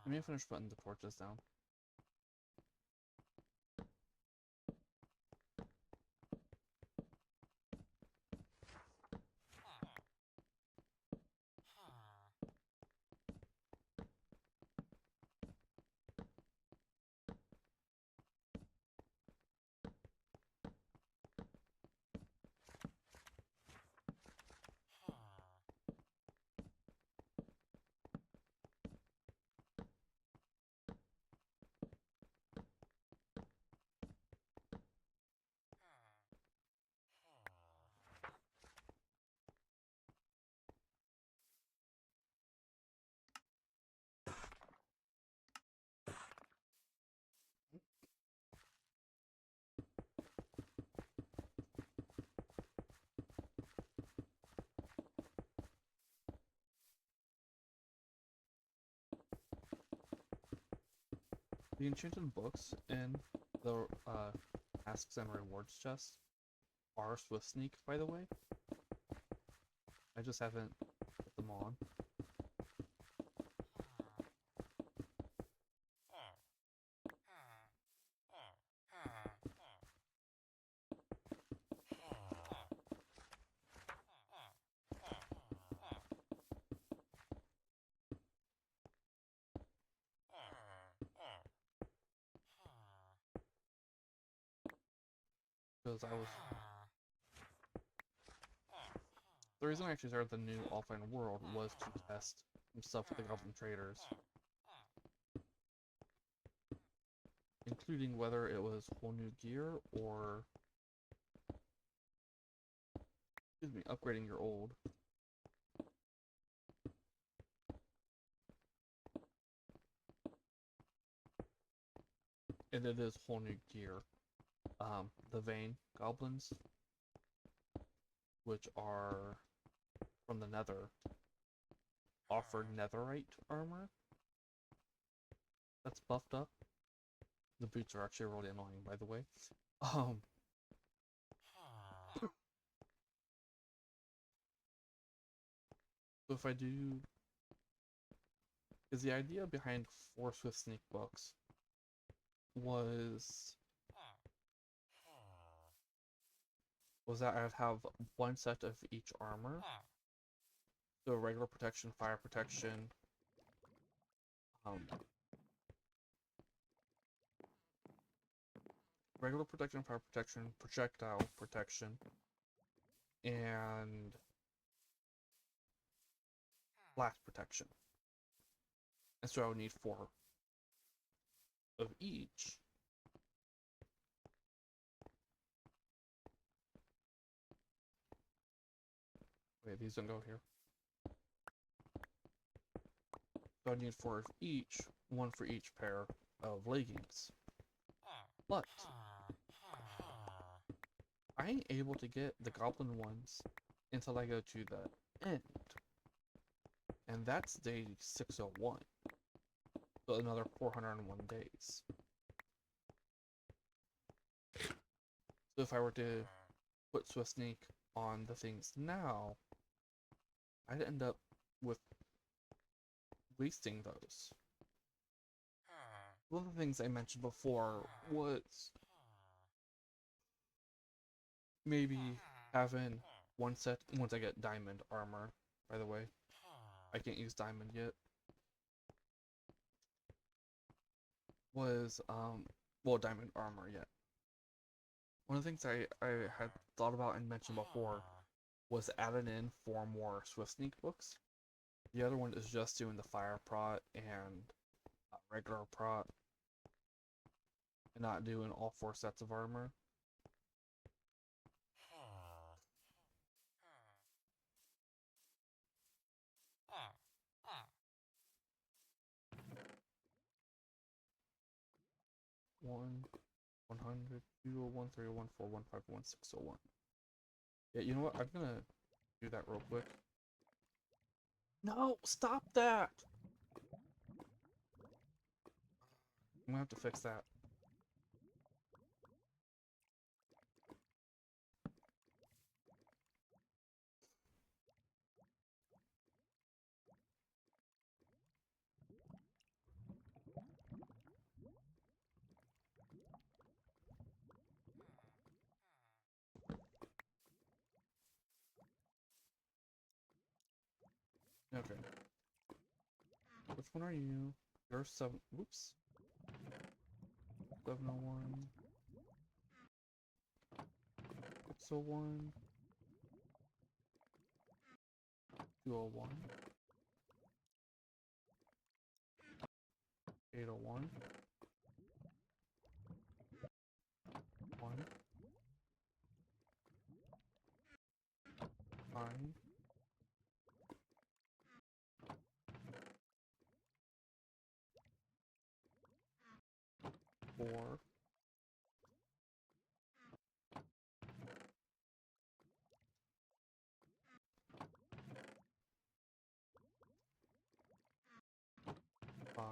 Let me finish putting the torches down. The enchanted books in the tasks and rewards chest are Swift Sneak, by the way. I just haven't put them on. Because the reason I actually started the new offline world was to test some stuff with the Goblin Traders, including whether it was whole new gear or, excuse me, upgrading your old. And it is whole new gear. The Vein Goblins, which are from the Nether, offer netherite armor that's buffed up. The boots are actually really annoying, by the way. So if I do, because the idea behind 4 Swift Sneak books was that I'd have one set of each armor. So regular protection, fire protection, regular protection, fire protection, projectile protection, and blast protection. And so I would need 4 of each. Wait, these don't go here. So I need 4 of each, 1 for each pair of leggings. But I ain't able to get the goblin ones until I go to the end. And that's day 601. So another 401 days. So if I were to put Swift Sneak on the things now, I'd end up with wasting those. One of the things I mentioned before was maybe having one set once I get diamond armor, by the way. I can't use diamond yet. Was diamond armor yet. One of the things I had thought about and mentioned before was adding in 4 more Swift Sneak books. The other one is just doing the fire prot and regular prot, and not doing all 4 sets of armor. One, 100, 201, 301, 415, 1601. Yeah, you know what? I'm gonna do that real quick. No, stop that! I'm gonna have to fix that. Okay. Which one are you? You're 7. Whoops. 701. 601. 201. 801. 1. 5. 4. 5.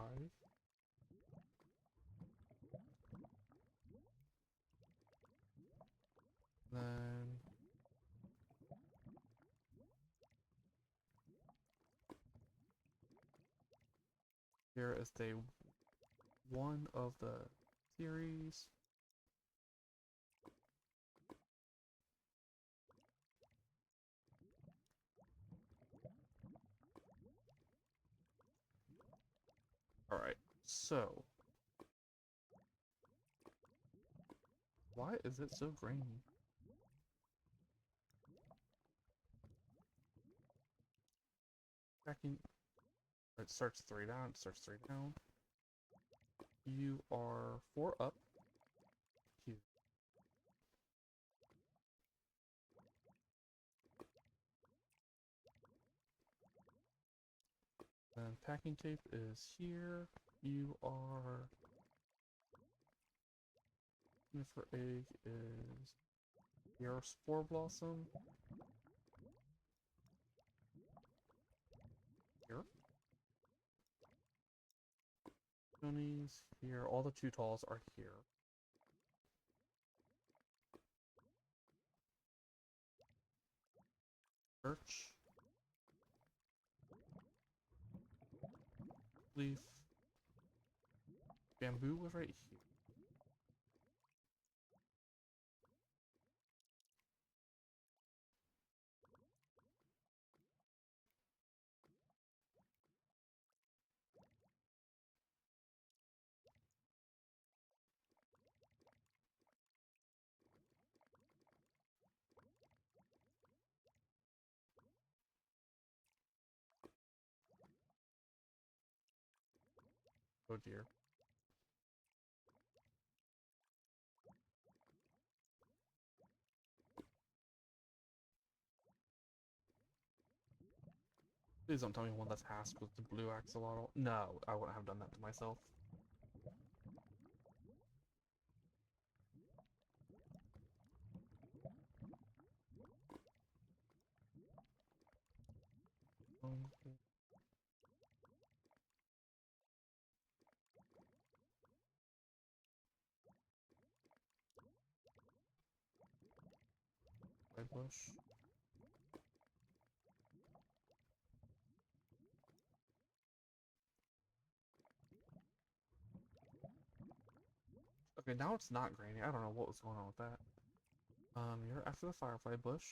is day 1 of the series. Alright, so why is it so grainy? Checking. It starts 3 down, it starts 3 down. You are 4 up. Cute. And packing tape is here. You are. For egg is your spore blossom. Here. Ponies here. All the tutalls are here. Birch. Leaf. Bamboo was right here. Oh dear. Please don't tell me one that's hasp with the blue axolotl. No, I wouldn't have done that to myself. Red bush. Okay, now it's not grainy. I don't know what was going on with that. You're after the firefly bush.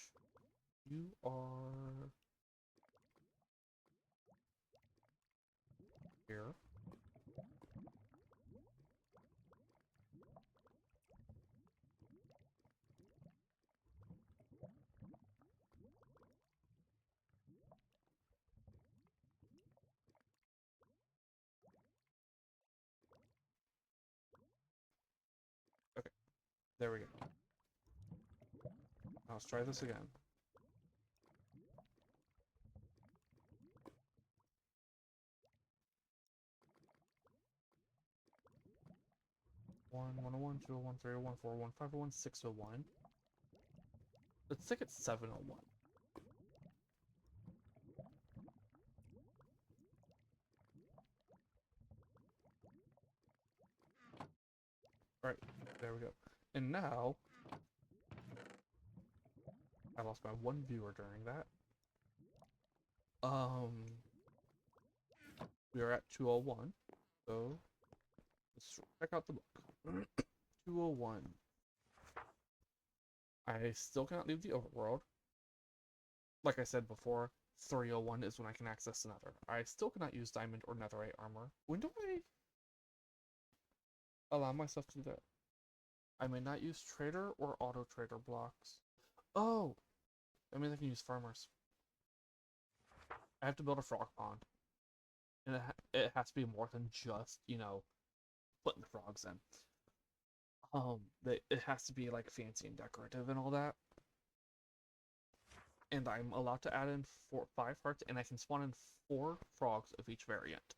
You are here. Okay, there we go. Now let's try this again. One, 101, 201, 301, 401, 501, 601. Let's stick at 701. Alright, there we go. And now, I lost my one viewer during that. We are at 201. So, let's check out the book. 201. I still cannot leave the overworld. Like I said before, 301 is when I can access the nether. I still cannot use diamond or netherite armor. When do I allow myself to do that? I may not use trader or auto trader blocks. Oh! That means I can use farmers. I have to build a frog pond. And it has to be more than just, you know, putting the frogs in. It has to be like fancy and decorative and all that. And I'm allowed to add in 5 hearts, and I can spawn in 4 frogs of each variant.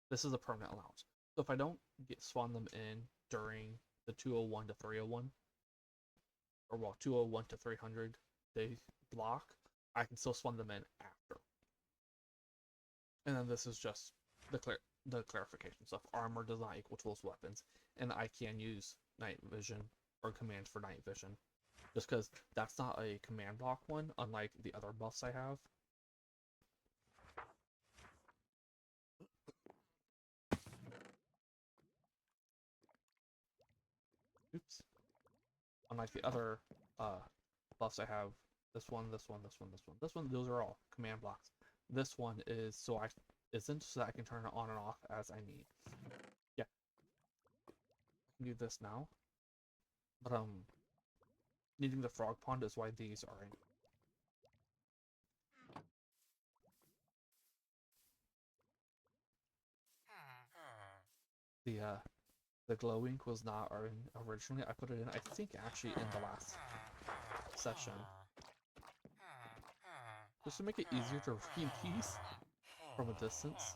This is a permanent allowance. So if I don't spawn them in during the 201 to 301, or well, 201 to 300 day block, I can still spawn them in after. And then this is just the clarification stuff. Armor does not equal tools weapons, and I can use night vision or commands for night vision. Just because that's not a command block one, unlike the other buffs I have. Oops. Unlike the other buffs I have, this one, this one, this one, this one, this one, those are all command blocks. This one is so that I can turn it on and off as I need. Yeah. I can do this now. But needing the frog pond is why these are in. The glow ink was not originally. I put it in, I think, actually in the last session, just to make it easier to read these from a distance.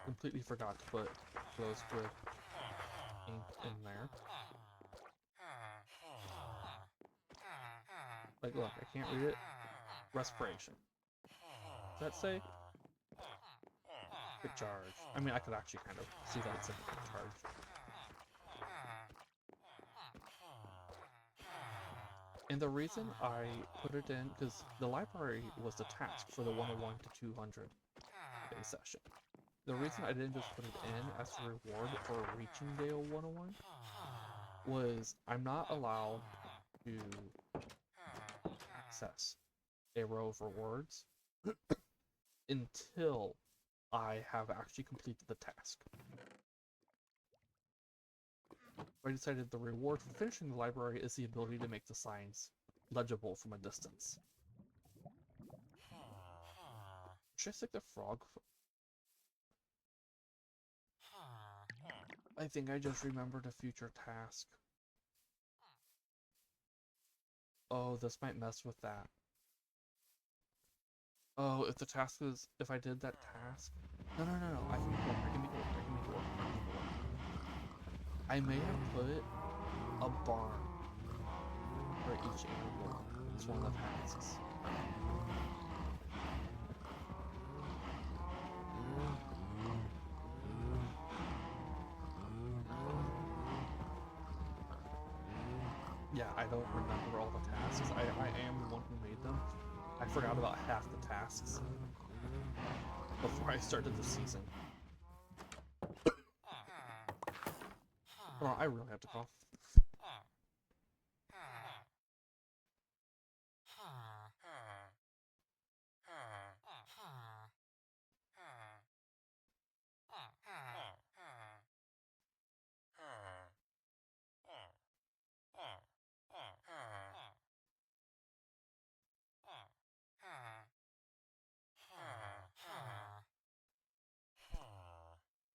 Completely forgot to put glow squid ink in there. Like, look, I can't read it. Respiration. Does that say? Quick charge. I mean, I could actually kind of see that it's a quick charge. And the reason I put it in, because the library was the task for the 101 to 200 day session. The reason I didn't just put it in as a reward for reaching day 101 was I'm not allowed to access a row of rewards until I have actually completed the task. I decided the reward for finishing the library is the ability to make the signs legible from a distance. Should I stick the frog? I think I just remembered a future task. Oh, this might mess with that. Oh, if the task is, if I did that task... No, I can make it work. I may have put a barn for each animal as one of the tasks. Yeah, I don't remember all the tasks. I am the one who made them. I forgot about half the tasks before I started the season. Hold on, I really have to cough.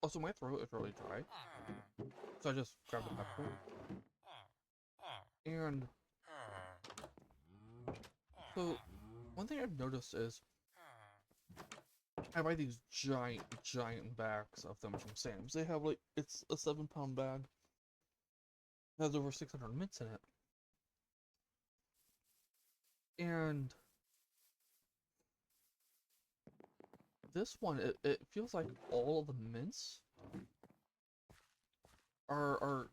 Also, my throat is really dry, so I just grabbed a pepper. And so, one thing I've noticed is I buy these giant bags of them from Sam's. They have like, it's a 7-pound bag. It has over 600 mints in it. And this one, it feels like all of the mints are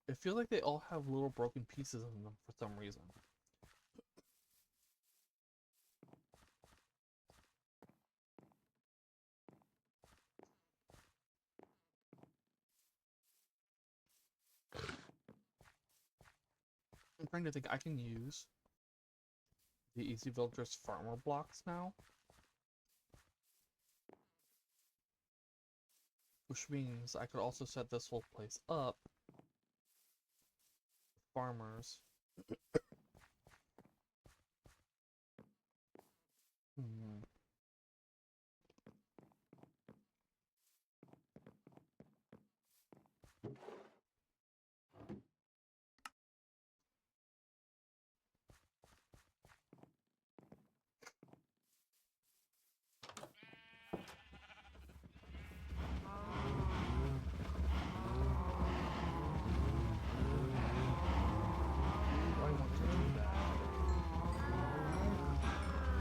it feels like they all have little broken pieces in them for some reason. I'm trying to think. I can use the Easy Villagers farmer blocks now, which means I could also set this whole place up with farmers.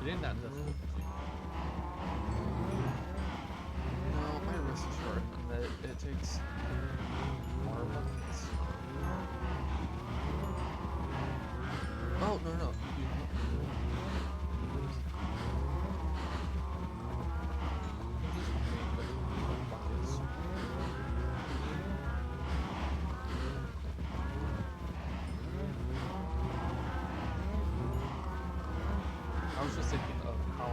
It ain't that difficult. No, my wrist is short, and it takes more buttons. Oh, no.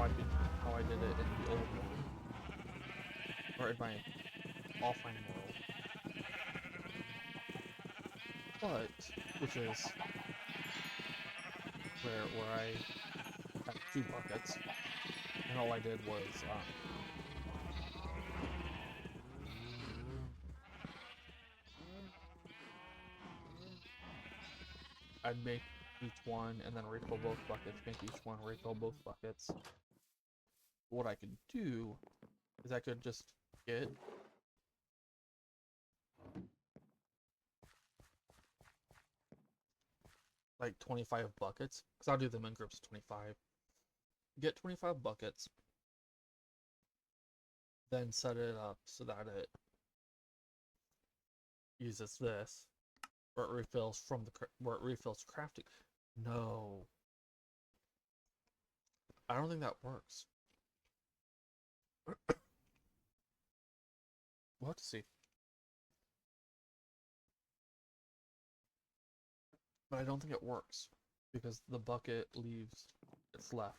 how I did it in the old one, or in my offline world. But which is where I had 2 buckets, and all I did was I'd make each one and then refill both buckets, make each one, refill both buckets. What I could do is I could just get like 25 buckets, because I'll do them in groups of 25. Get 25 buckets, then set it up so that it uses this, where it refills from the where it refills crafting. No, I don't think that works. We'll have to see. But I don't think it works because the bucket leaves it's left.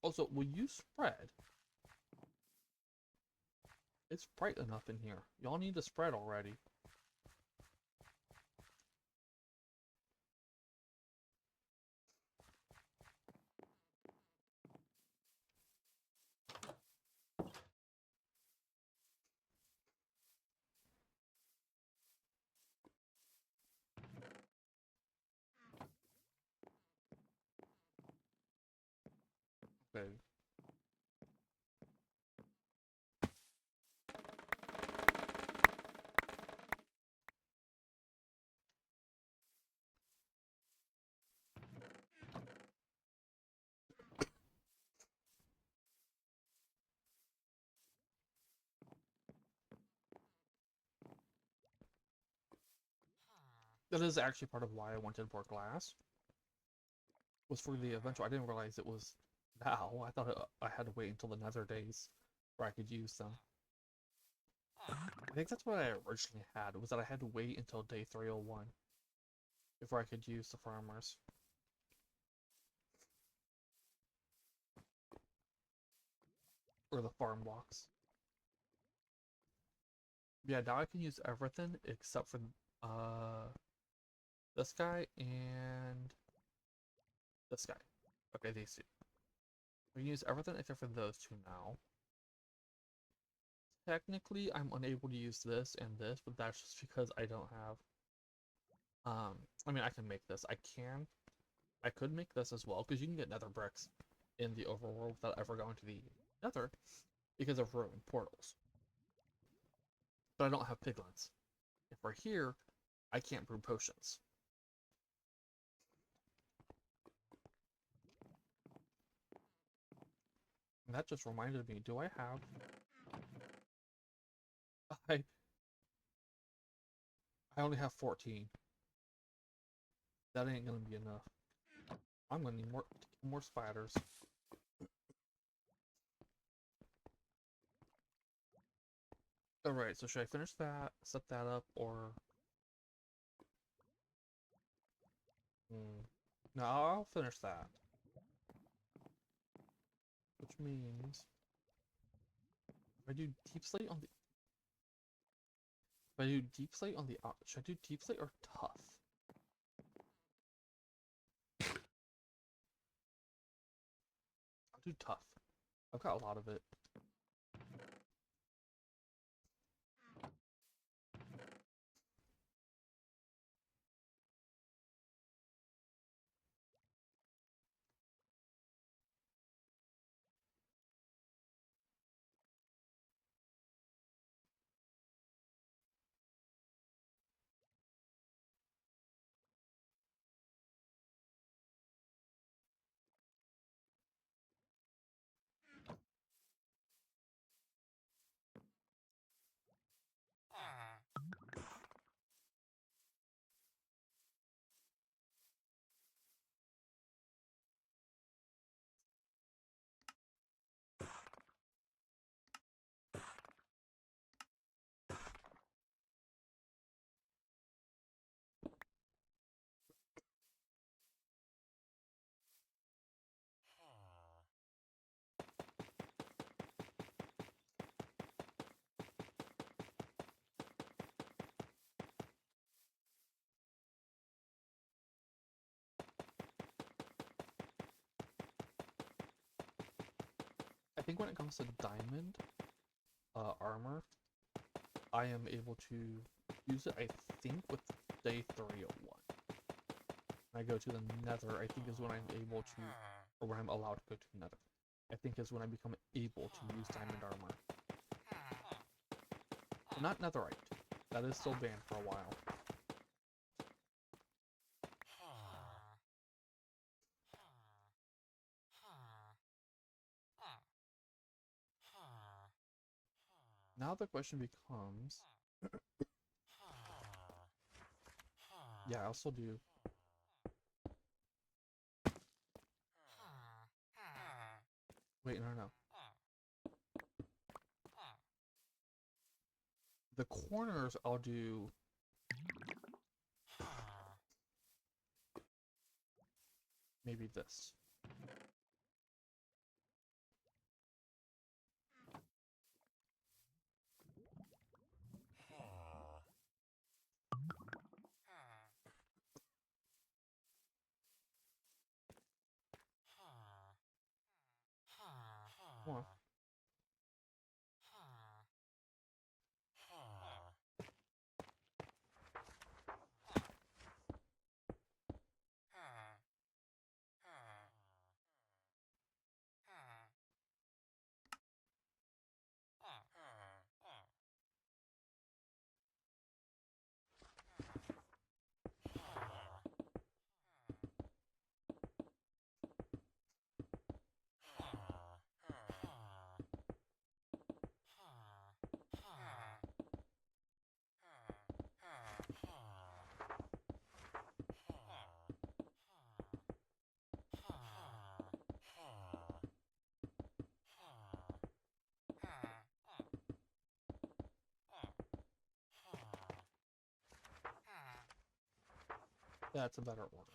Also, will you spread? It's bright enough in here. Y'all need to spread already. Okay. That is actually part of why I wanted more glass. Was for the eventual. I didn't realize it was now. I thought I had to wait until the nether days where I could use them. I think that's what I originally had, was that I had to wait until day 301 before I could use the farmers. Or the farm walks. Yeah, now I can use everything except for this guy and this guy. Okay, these two. We can use everything except for those two now. Technically, I'm unable to use this and this, but that's just because I don't have... I mean, I can make this. I could make this as well, because you can get nether bricks in the overworld without ever going to the nether because of ruined portals. But I don't have piglins. If we're here, I can't brew potions. And that just reminded me, do I have... I only have 14. That ain't gonna be enough. I'm gonna need more spiders. Alright, so should I finish that, set that up, or... No, I'll finish that. Which means... If I do deep slate on the... If I do deep slate on the... Should I do deep slate or tough? I'll do tough. I've got a lot of it. think when it comes to diamond armor, I am able to use it, I think, with day 301. When I go to the nether, I think is when I'm able to, or when I'm allowed to go to the nether. I think is when I become able to use diamond armor. But not netherite. That is still banned for a while. Now the question becomes... Yeah, I'll still do... Wait, no. The corners, I'll do... Maybe this. Come on. That's a better order.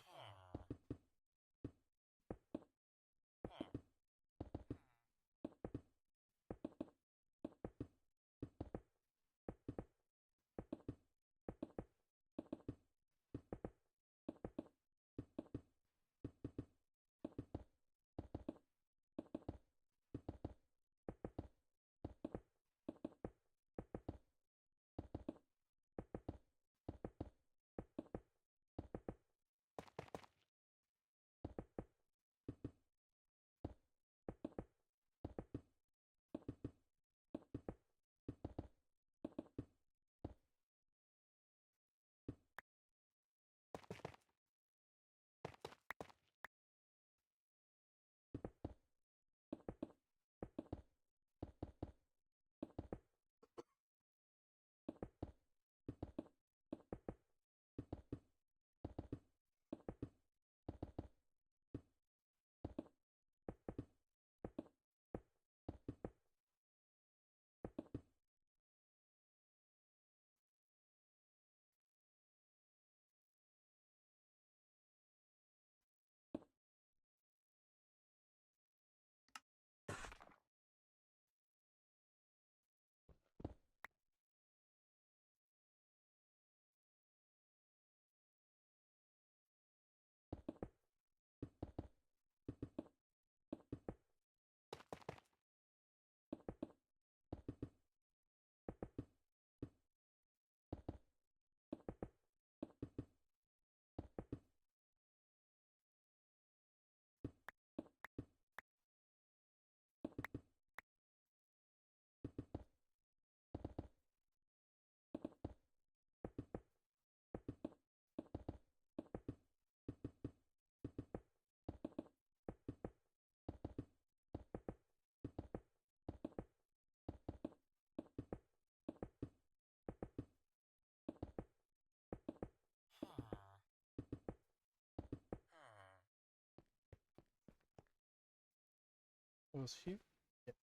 Was here? Yep.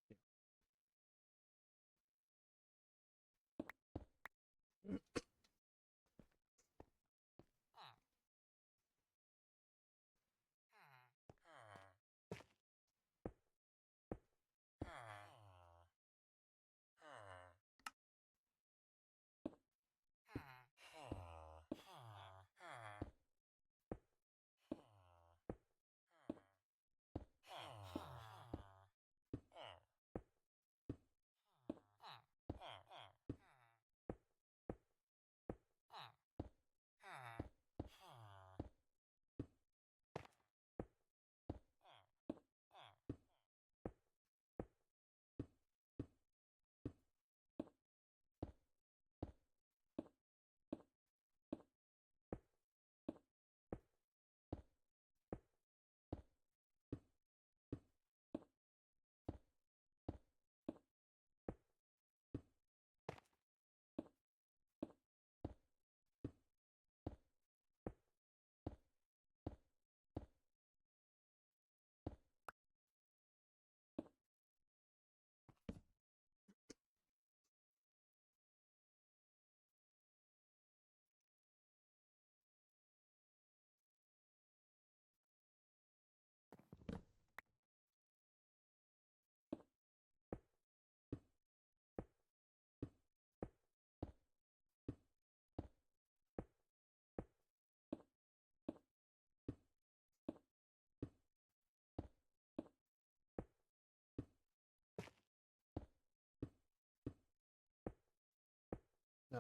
No.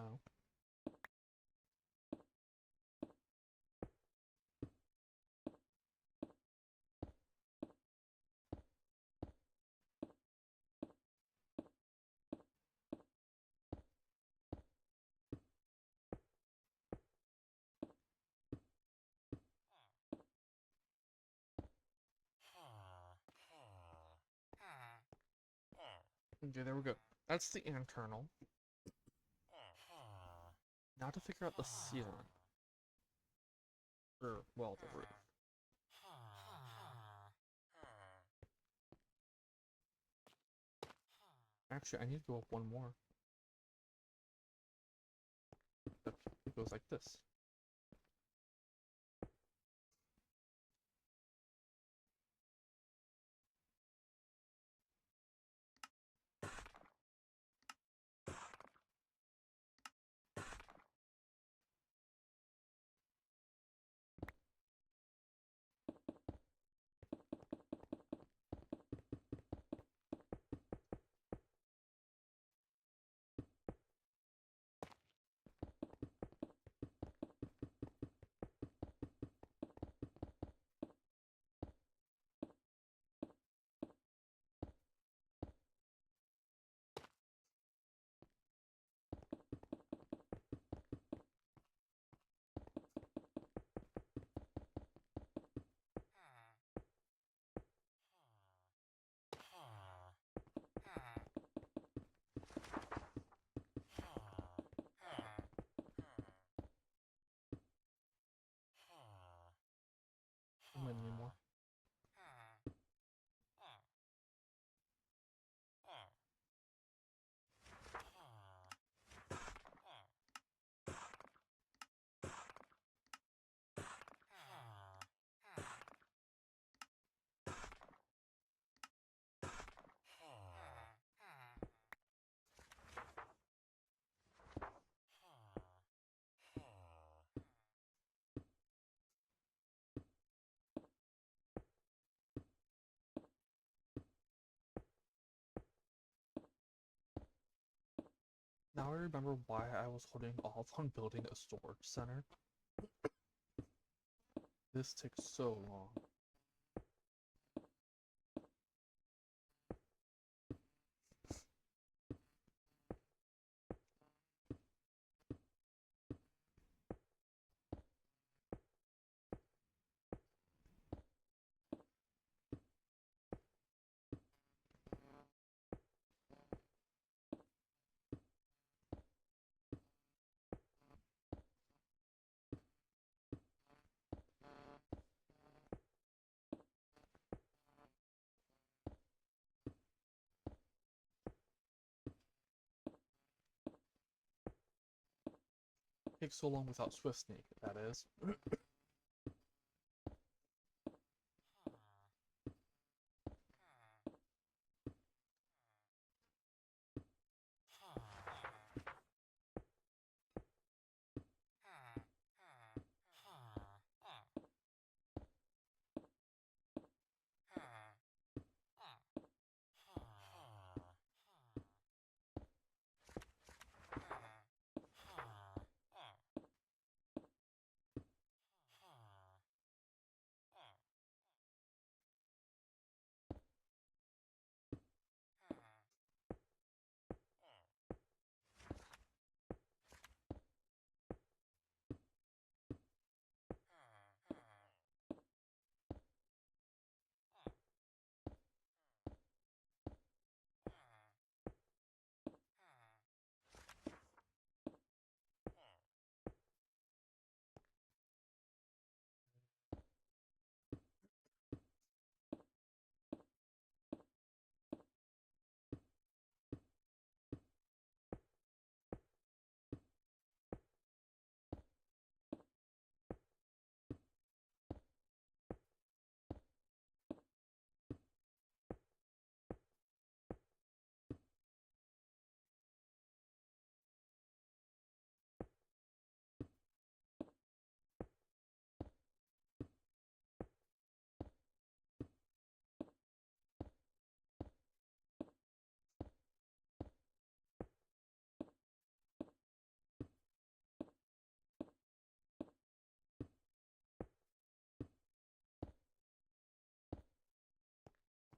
Okay, there we go. That's the internal. Now to figure out the ceiling. Or, well, the roof. Actually, I need to go up one more. It goes like this. Anymore. Now I remember why I was holding off on building a storage center. This takes so long. Takes so long without Swift Sneak, that is.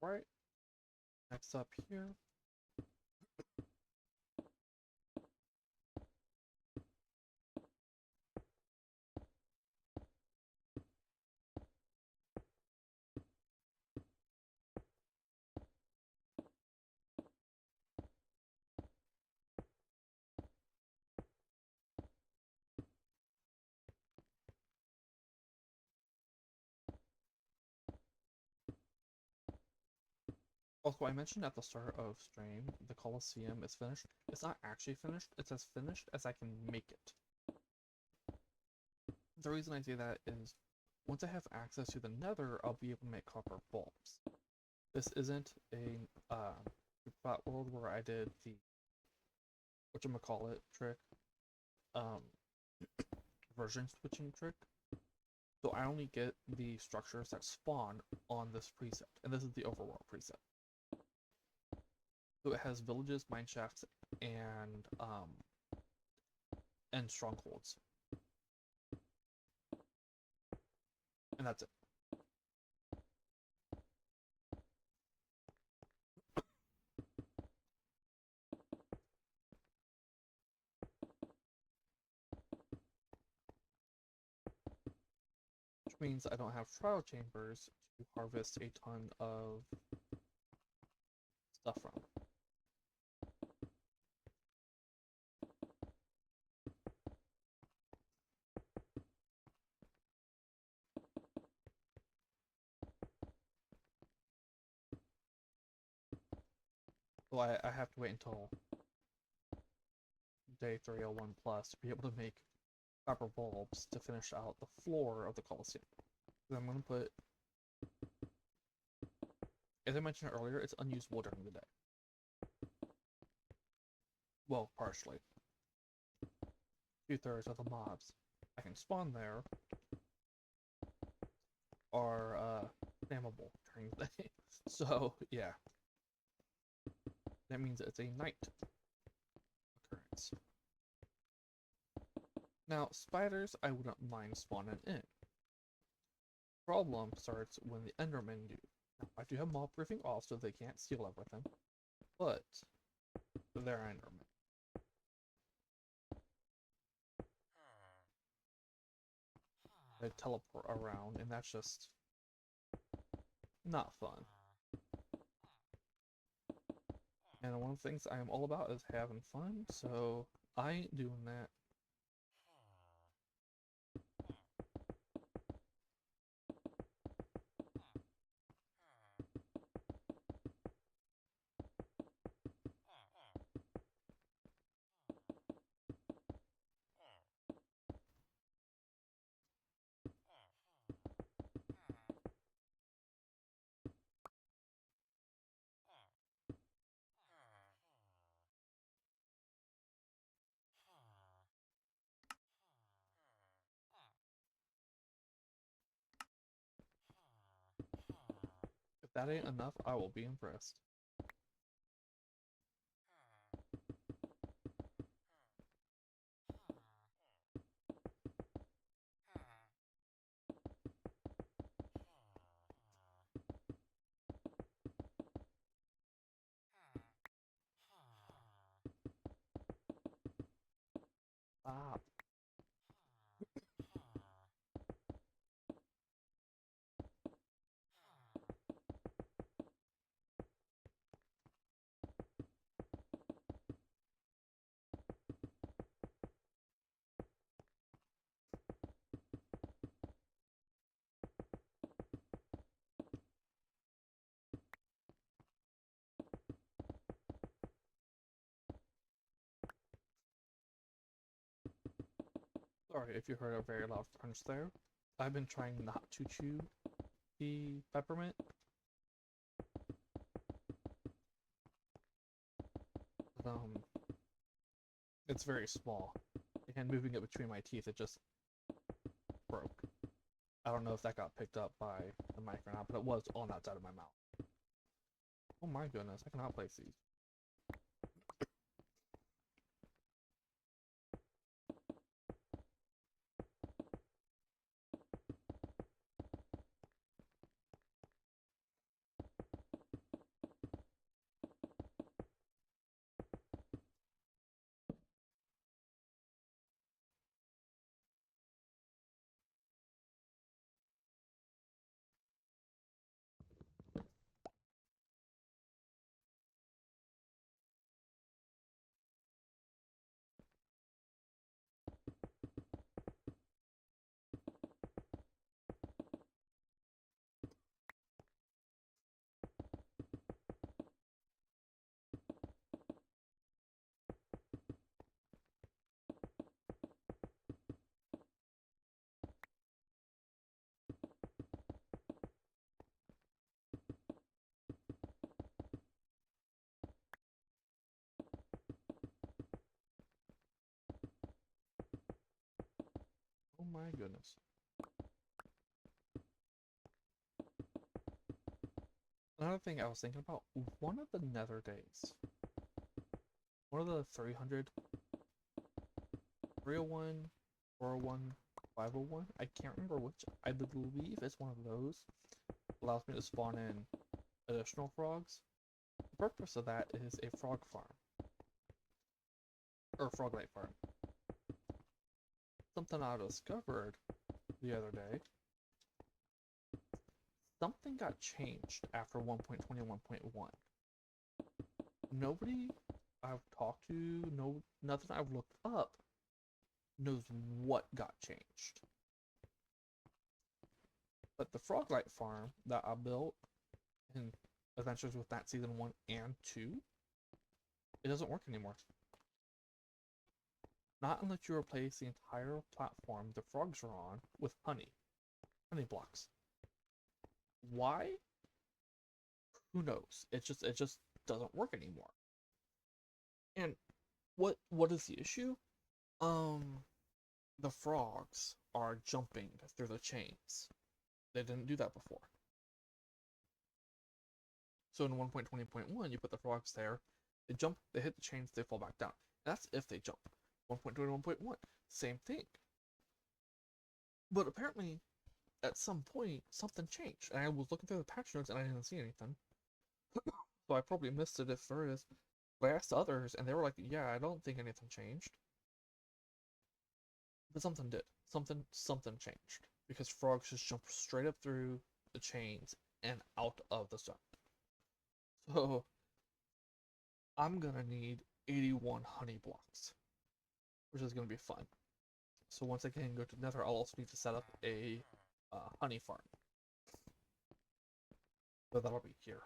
Alright, next up here. Also, I mentioned at the start of stream, the Colosseum is finished. It's not actually finished, it's as finished as I can make it. The reason I say that is, once I have access to the Nether, I'll be able to make copper bulbs. This isn't a flat world where I did the whatchamacallit trick, version switching trick. So I only get the structures that spawn on this preset, and this is the overworld preset. So it has villages, mine shafts, and strongholds, and that's it. Which means I don't have trial chambers to harvest a ton of stuff from. So I have to wait until day 301 plus to be able to make copper bulbs to finish out the floor of the Colosseum. Then I'm going to put, as I mentioned earlier, it's unusable during the day. Well, partially. 2/3 of the mobs I can spawn there are spammable during the day. So, yeah. That means it's a night occurrence. Now, spiders I wouldn't mind spawning in. Problem starts when the Endermen do. Now, I do have mob proofing off so they can't steal everything, but they're Endermen. They teleport around, and that's just not fun. And one of the things I am all about is having fun, so I ain't doing that. If that ain't enough, I will be impressed. Stop. Sorry if you heard a very loud crunch there. I've been trying not to chew the peppermint. It's very small, and moving it between my teeth, it just broke. I don't know if that got picked up by the mic or not, but it was on that side of my mouth. Oh my goodness, I cannot place these. goodness. Another thing I was thinking about, one of the nether days, one of the 300, 301, 401, 501, I can't remember which, I believe it's one of those, allows me to spawn in additional frogs. The purpose of that is a frog farm, or frog-like farm. Something I discovered the other day, something got changed after 1.21.1. Nobody I've talked to, nothing I've looked up knows what got changed. But the Froglight farm that I built in Adventures with Matt Season 1 and 2, it doesn't work anymore. Not unless you replace the entire platform the frogs are on with honey blocks. Why? Who knows? It just doesn't work anymore. And what is the issue? The frogs are jumping through the chains. They didn't do that before. So in 1.20.1, you put the frogs there, they jump, they hit the chains, they fall back down. That's if they jump. 1.21.1, same thing. But apparently, at some point, something changed. And I was looking through the patch notes and I didn't see anything. So I probably missed it if there is. But I asked others, and they were like, yeah, I don't think anything changed. But something did. Something changed. Because frogs just jump straight up through the chains and out of the sun. So, I'm gonna need 81 honey blocks, which is gonna be fun. So once I can go to Nether, I'll also need to set up a honey farm. So that'll be here.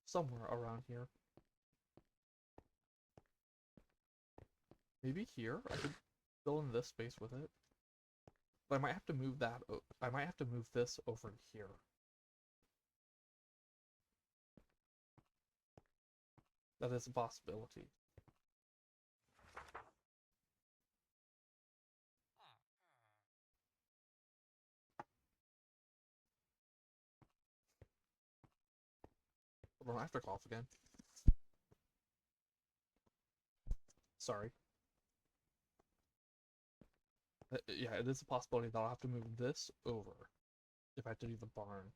Somewhere around here. Maybe here? I could fill in this space with it. But I might have to move that. I might have to move this over here. That is a possibility. Hold on, I have to cough again. Sorry. Yeah, it is a possibility that I'll have to move this over if I have to do the barn.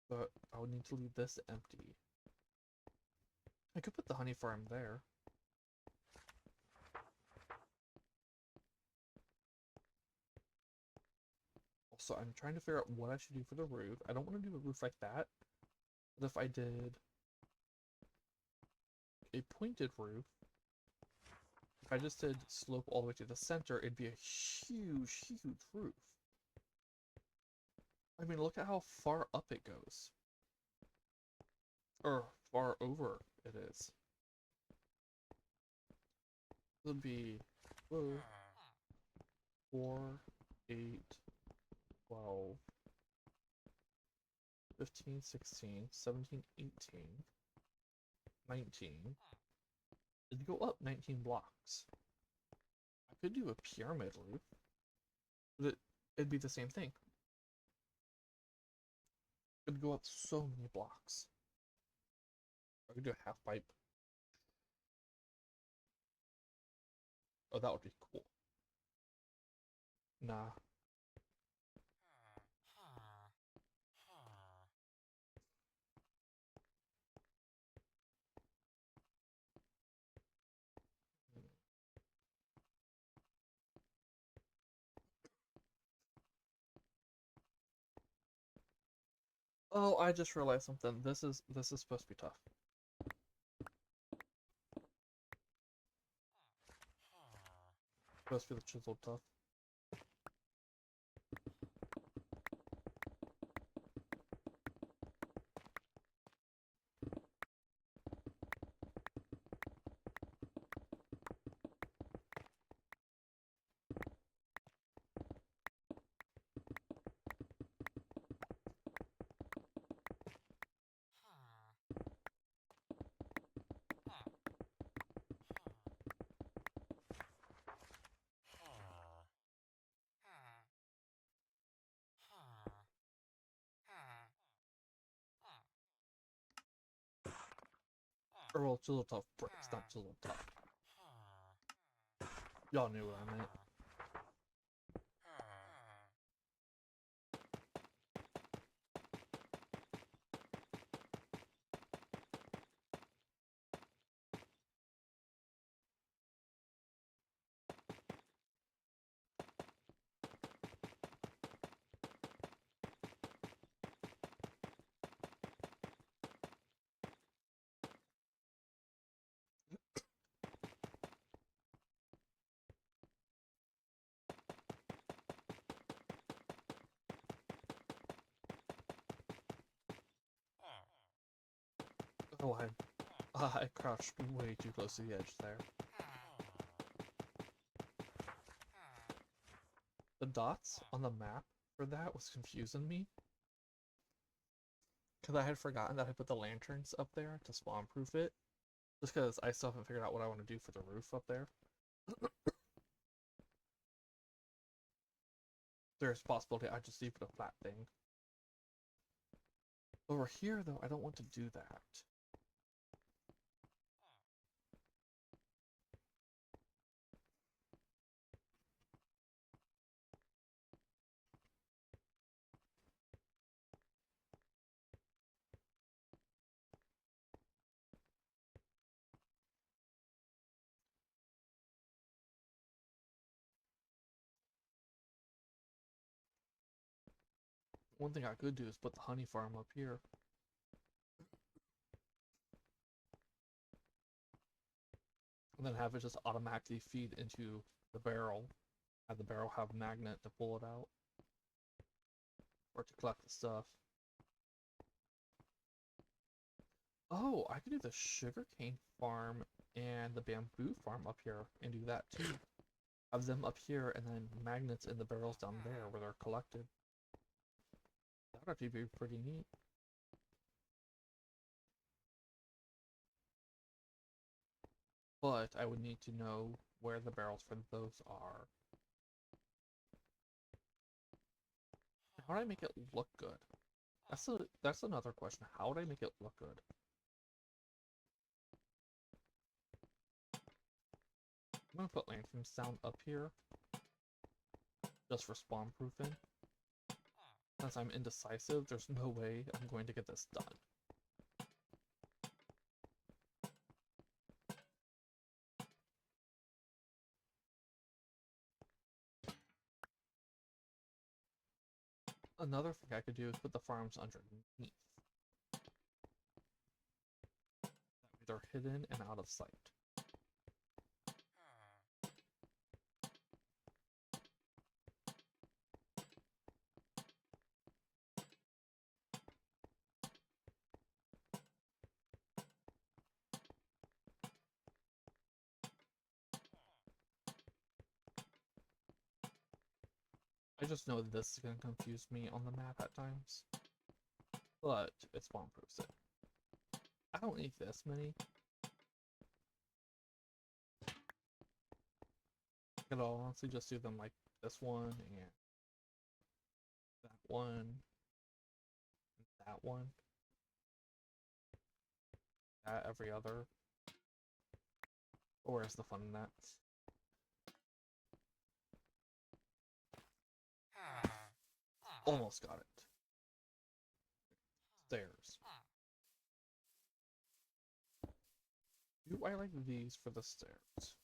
But I would need to leave this empty. I could put the honey farm there. Also, I'm trying to figure out what I should do for the roof. I don't want to do a roof like that. But if I did a pointed roof, if I just did slope all the way to the center, it'd be a huge, huge roof. I mean, look at how far up it goes. Or far over it is. It would be 4, 8, 12, 15, 16, 17, 18, 19. It'd go up 19 blocks. I could do a pyramid roof, but it'd be the same thing. It'd go up so many blocks. I could do a half pipe. Oh, that would be cool. Nah. Oh, I just realized something. This is supposed to be tough. Supposed to be the chiseled tough. Or well, chisel tough bricks, not chisel tough. Y'all knew what I meant. Oh, I crouched way too close to the edge there. The dots on the map for that was confusing me. Because I had forgotten that I put the lanterns up there to spawn proof it. Just because I still haven't figured out what I want to do for the roof up there. There's a possibility I just leave it a flat thing. Over here, though, I don't want to do that. One thing I could do is put the honey farm up here. And then have it just automatically feed into the barrel. Have the barrel have a magnet to pull it out. Or to collect the stuff. Oh, I could do the sugarcane farm and the bamboo farm up here and do that too. Have them up here and then magnets in the barrels down there where they're collected. That would actually be pretty neat. But I would need to know where the barrels for those are. How do I make it look good? That's another question. How would I make it look good? I'm gonna put lantern sound up here. Just for spawn proofing. Since I'm indecisive, there's no way I'm going to get this done. Another thing I could do is put the farms underneath. That way they're hidden and out of sight. I just know this is going to confuse me on the map at times. But it spawn proofs it. I don't need this many. I could honestly just do them like this one and that one and that one. That every other. Or where's the fun in that? Almost got it. Stairs. Do I like these for the stairs?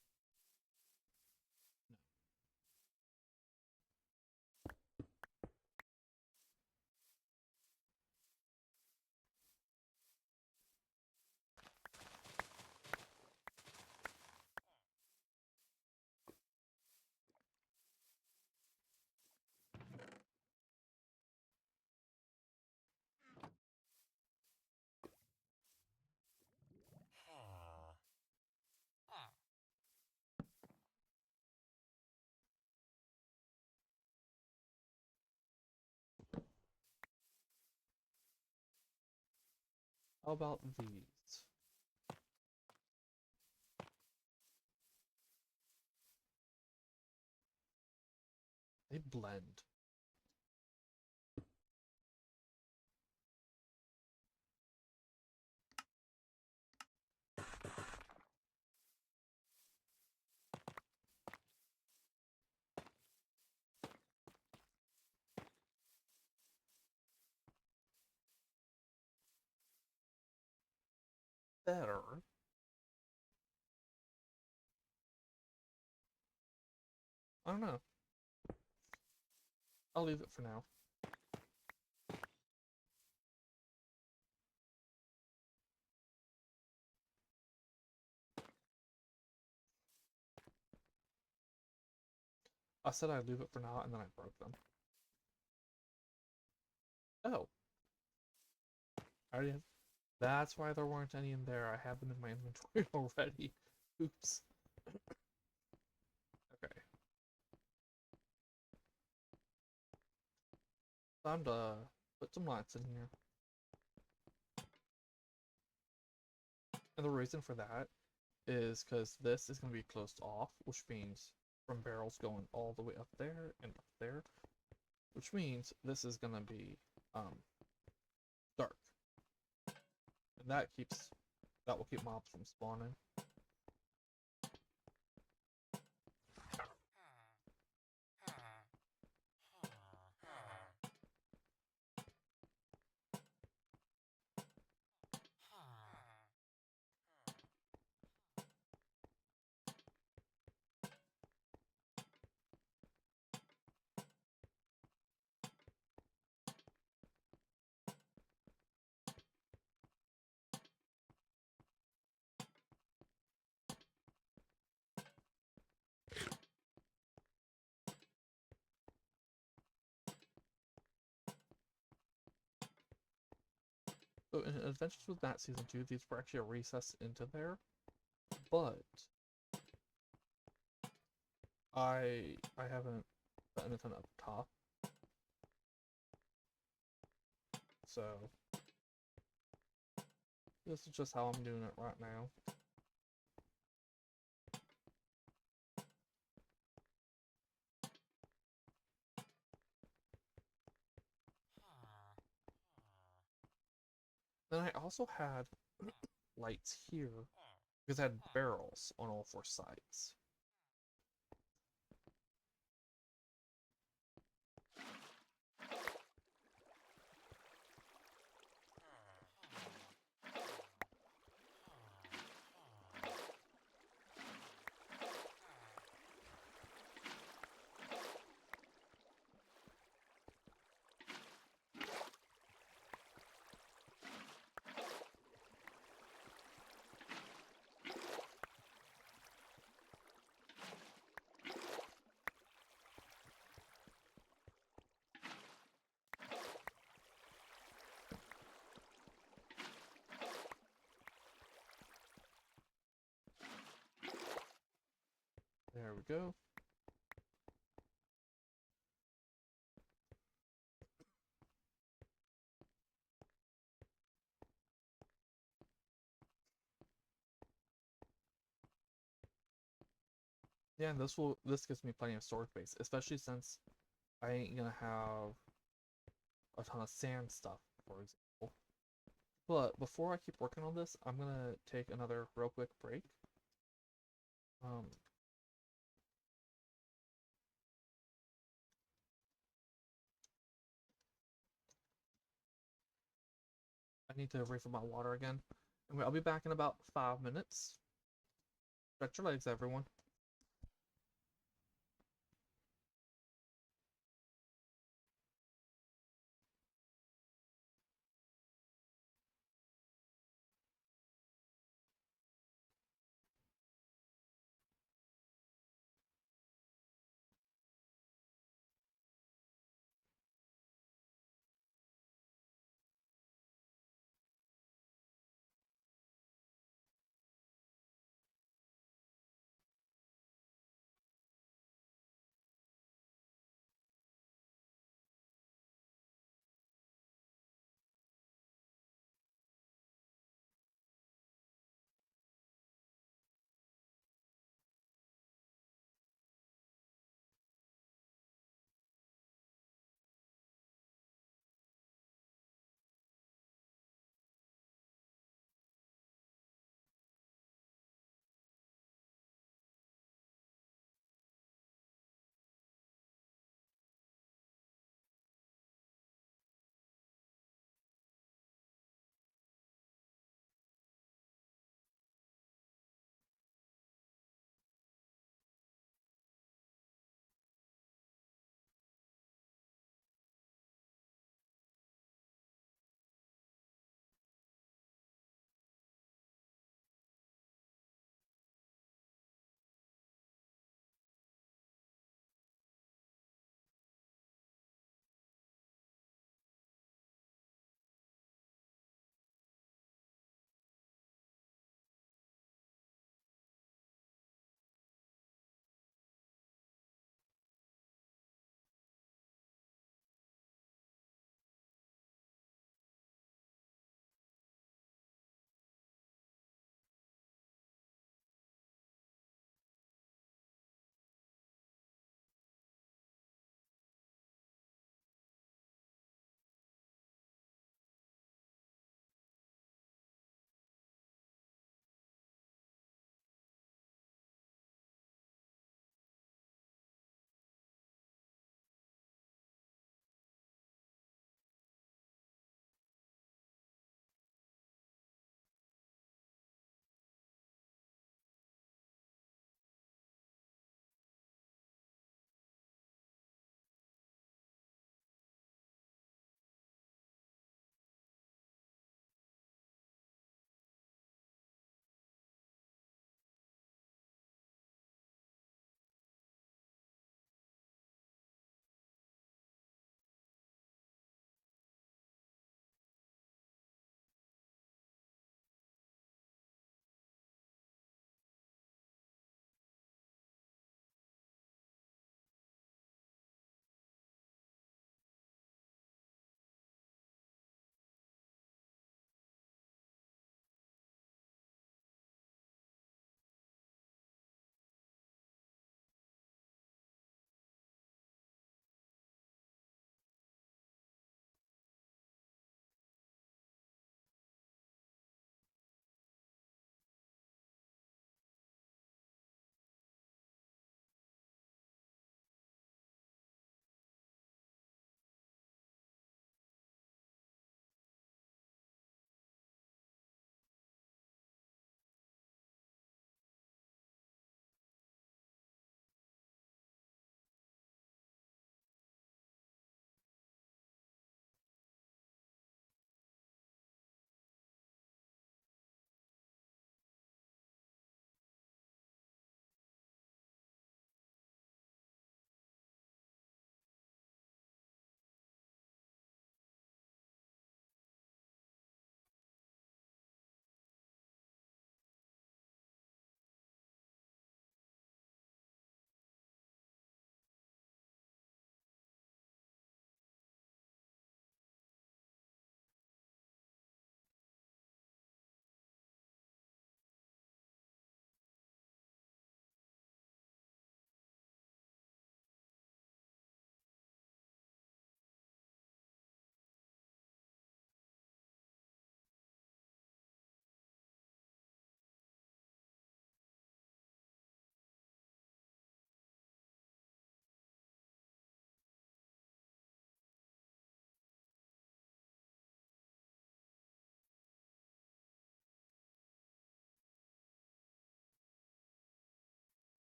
How about these? They blend. better. I don't know. I'll leave it for now. I said I'd leave it for now, and then I broke them. Oh. I already have... That's why there weren't any in there. I have them in my inventory already. Oops. Okay. Time to put some lights in here. And the reason for that is because this is going to be closed off, which means from barrels going all the way up there and up there, which means this is going to be dark. And that will keep mobs from spawning. So in Adventures with Matt Season 2, these were actually a recess into there, but I haven't done anything up top, so this is just how I'm doing it right now. Then I also had lights here because I had barrels on all four sides. There we go. Yeah, and this gives me plenty of storage space, especially since I ain't gonna have a ton of sand stuff, for example. But before I keep working on this, I'm gonna take another real quick break. I need to refill my water again. Anyway, I'll be back in about 5 minutes. Stretch your legs, everyone.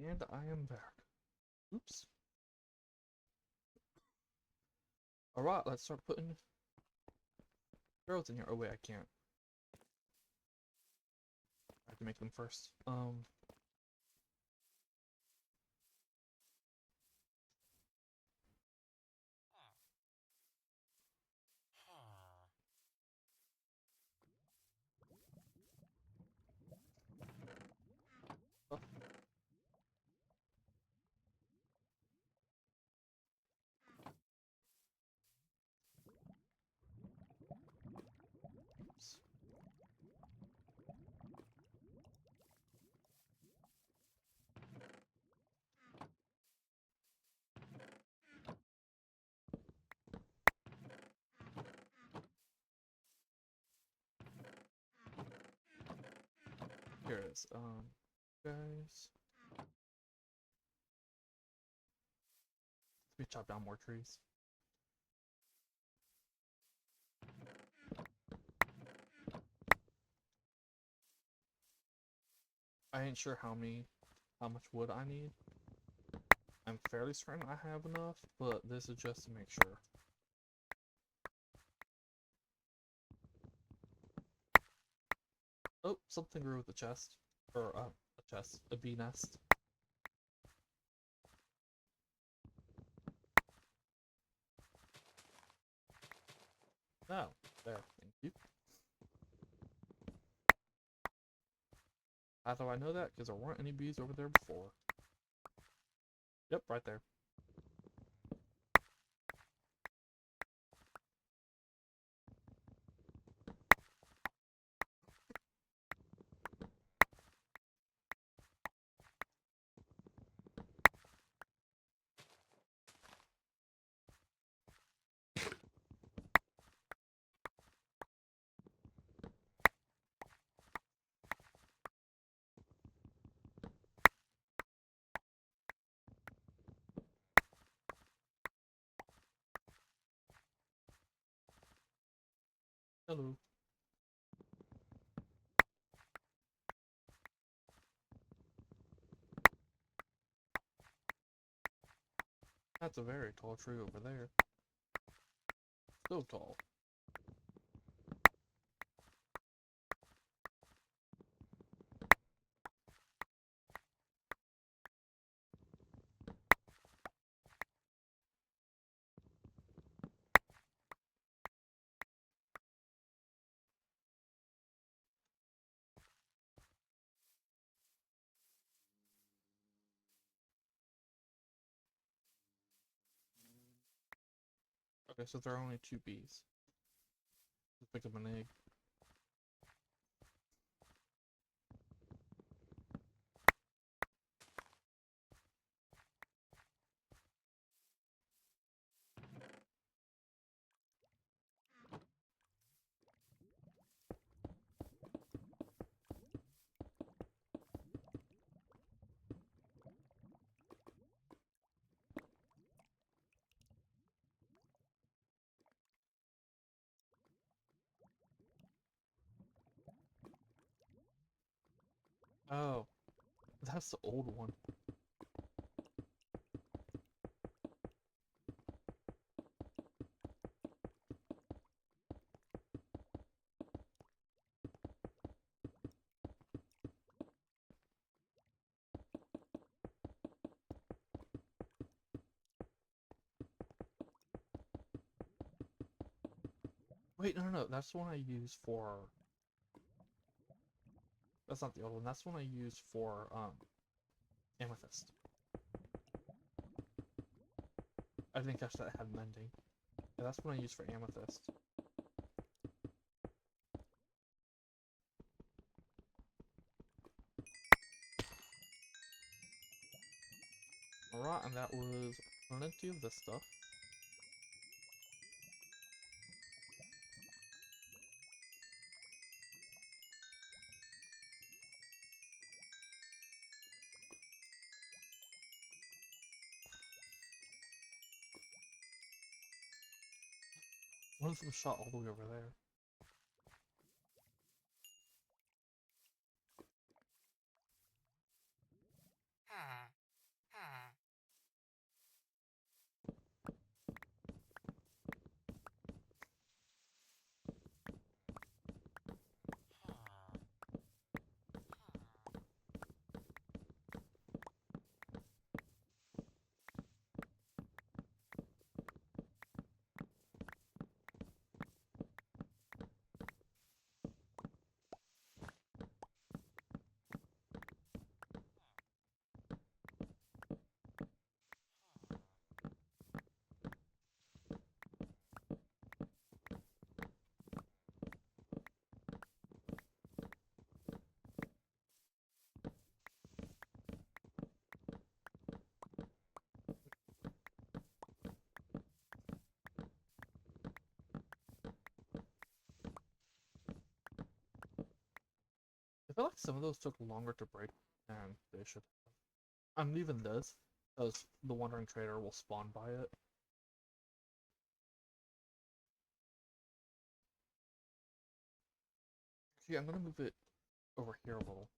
And I am back. Oops. Alright, let's start putting arrows in here. Oh wait, I can't. I have to make them first. Oh, oops. Here it is. Guys. Let me chop down more trees. I ain't sure how much wood I need. I'm fairly certain I have enough, but this is just to make sure. Oh, something grew with the chest. Or, a chest. A bee nest. Oh, there. Thank you. How do I know that? Because there weren't any bees over there before. Yep, right there. Hello. That's a very tall tree over there. So tall. Okay, so there are only 2 bees. Let's pick up an egg. Oh, that's the old one. Wait, no, that's the one I use for... That's not the old one, that's the one I use for, amethyst. I didn't catch that it had mending. Yeah, that's what I use for amethyst. Alright, and that was plenty of this stuff. One of them shot all the way over there. feel like some of those took longer to break than they should have. I'm leaving this, because the Wandering Trader will spawn by it. Okay, I'm gonna move it over here a little.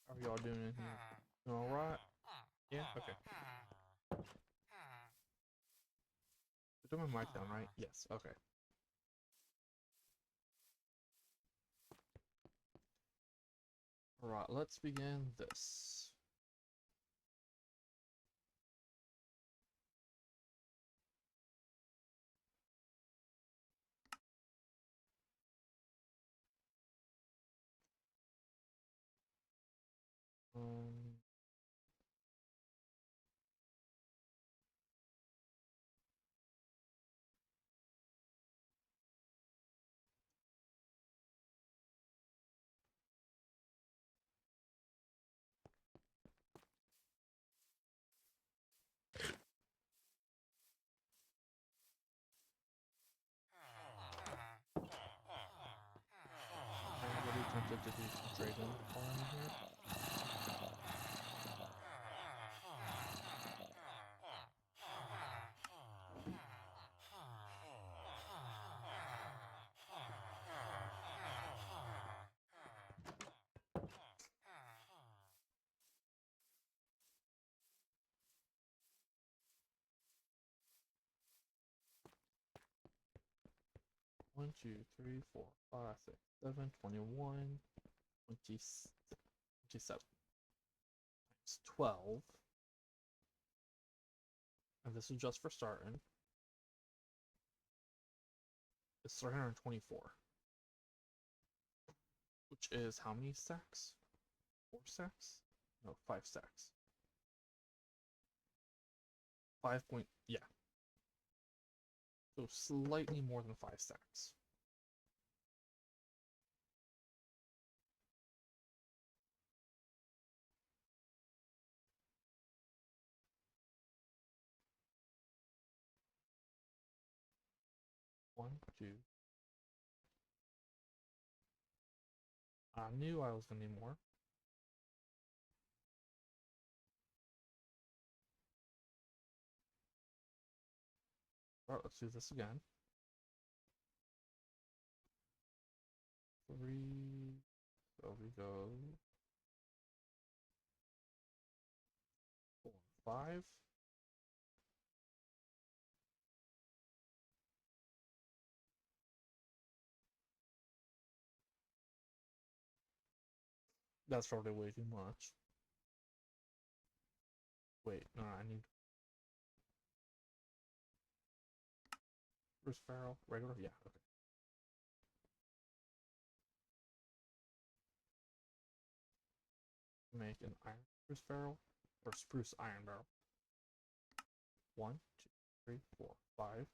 How are y'all doing in here? You alright? Yeah? Okay. Is my mic down, right? Yes, okay. Alright, let's begin this. Um, I'm really tempted to do some trading farming here. One, 2, 3, 4, 5, 6, 7, 21, 27 times 12. And this is just for starting. It's 324. Which is how many stacks? 4 stacks? No, 5 stacks. 5 point, yeah. So slightly more than 5 stacks. One, two. I knew I was gonna need more. Alright, let's do this again. 3. So we go 4, 5. That's probably way too much. Wait, no, I need Spruce Barrel, regular? Yeah, okay. Make an iron spruce barrel or spruce iron barrel. 1, 2, 3, 4, 5.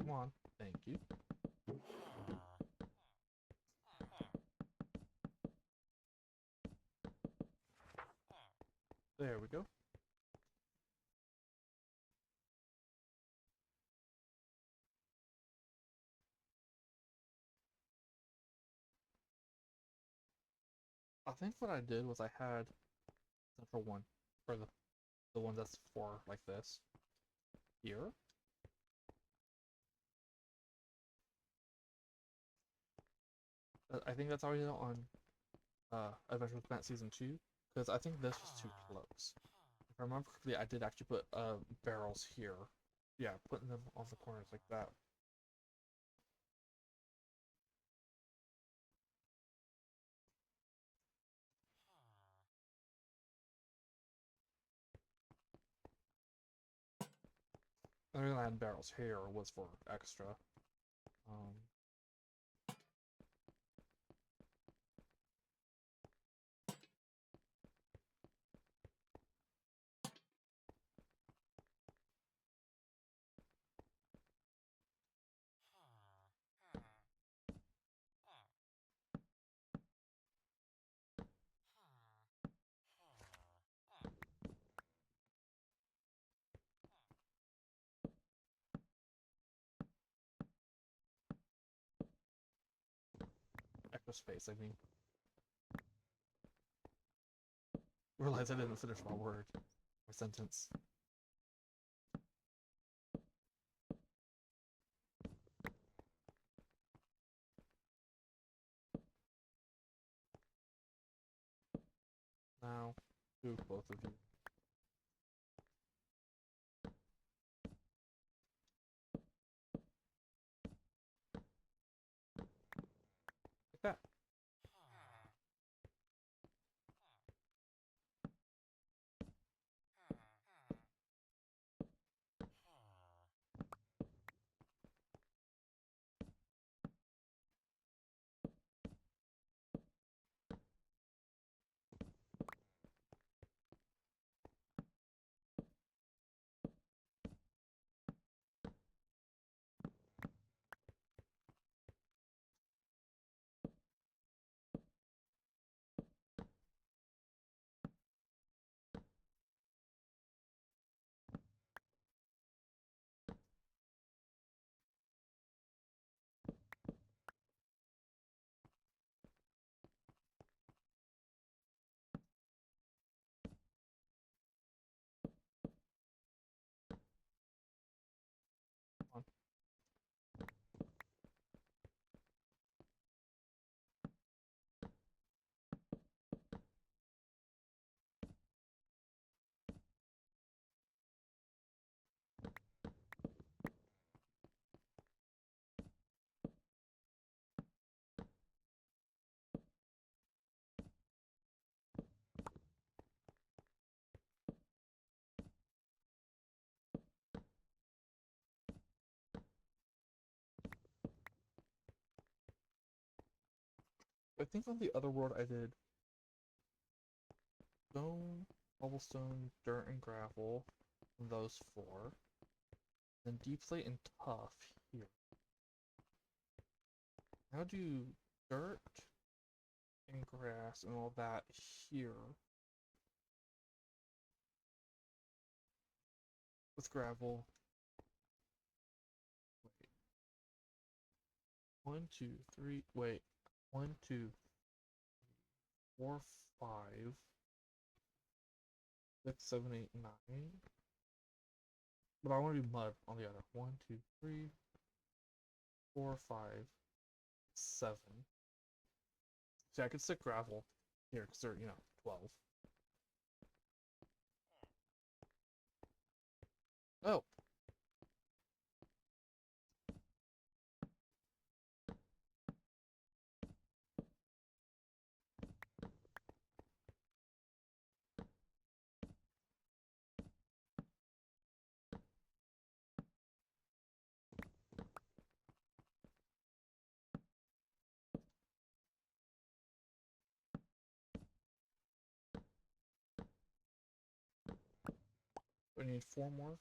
Come on. Thank you. There we go. I think what I did was I had central one for the one that's for like this here. I think that's already on Adventure with Matt Season 2, because I think this was too close. If I remember correctly, I did actually put barrels here. Yeah, putting them on the corners like that. The reason I had barrels here was for extra. Extra space, I mean. Realize I didn't finish my word. My sentence. Now, to both of you. Like that. On. I think on the other world I did stone, cobblestone, dirt, and gravel. Those four. Then deep slate and tough here. Now do dirt and grass and all that here. With gravel. Wait. 1, 2, 3. Wait. 1, 2, 4, 5, 6, 7, 8, 9. But I want to do mud on the other. 1, 2, 3, 4, 5, 7. See, I could stick gravel here because they're, 12. Oh! We need 4 more.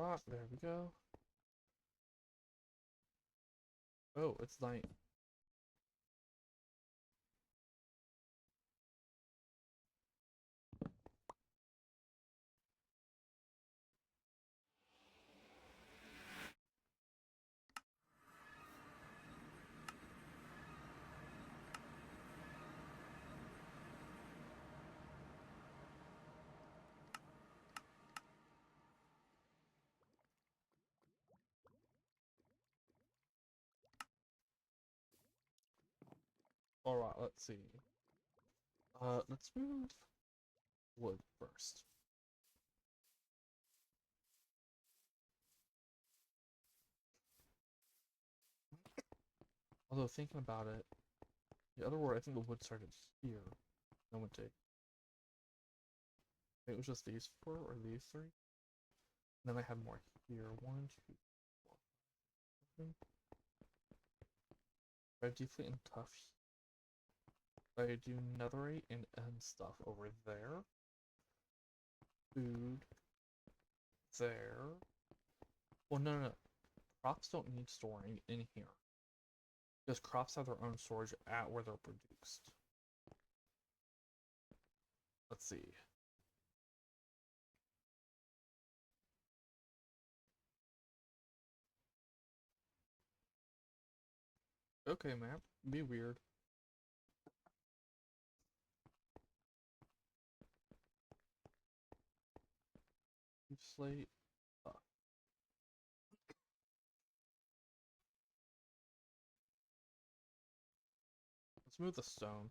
Ah, there we go. Oh, it's night. Alright, let's see. Let's move wood first. Although thinking about it, the other word, I think the wood started here. No one take. It was just these four or these three. And then I had more here. 1, 2, 4, 5. I deflate and tough. I do netherite and end stuff over there. Food. There. Well, no. Crops don't need storing in here. Because crops have their own storage at where they're produced. Let's see. Okay, map. Be weird. Slate. Let's move the stone.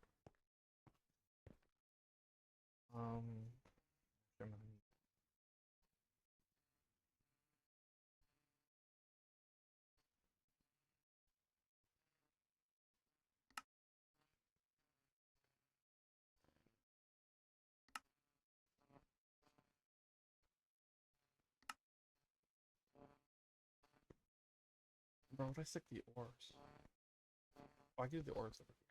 Where would I stick the ores? Oh, I give the ores over here.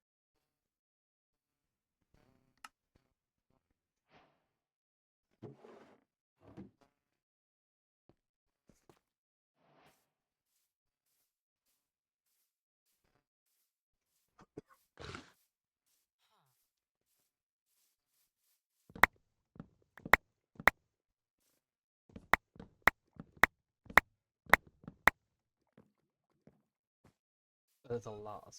That is a lot.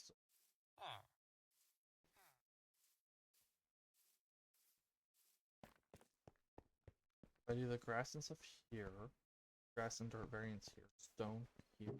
I do the grass and stuff here. Grass and dirt variants here. Stone here.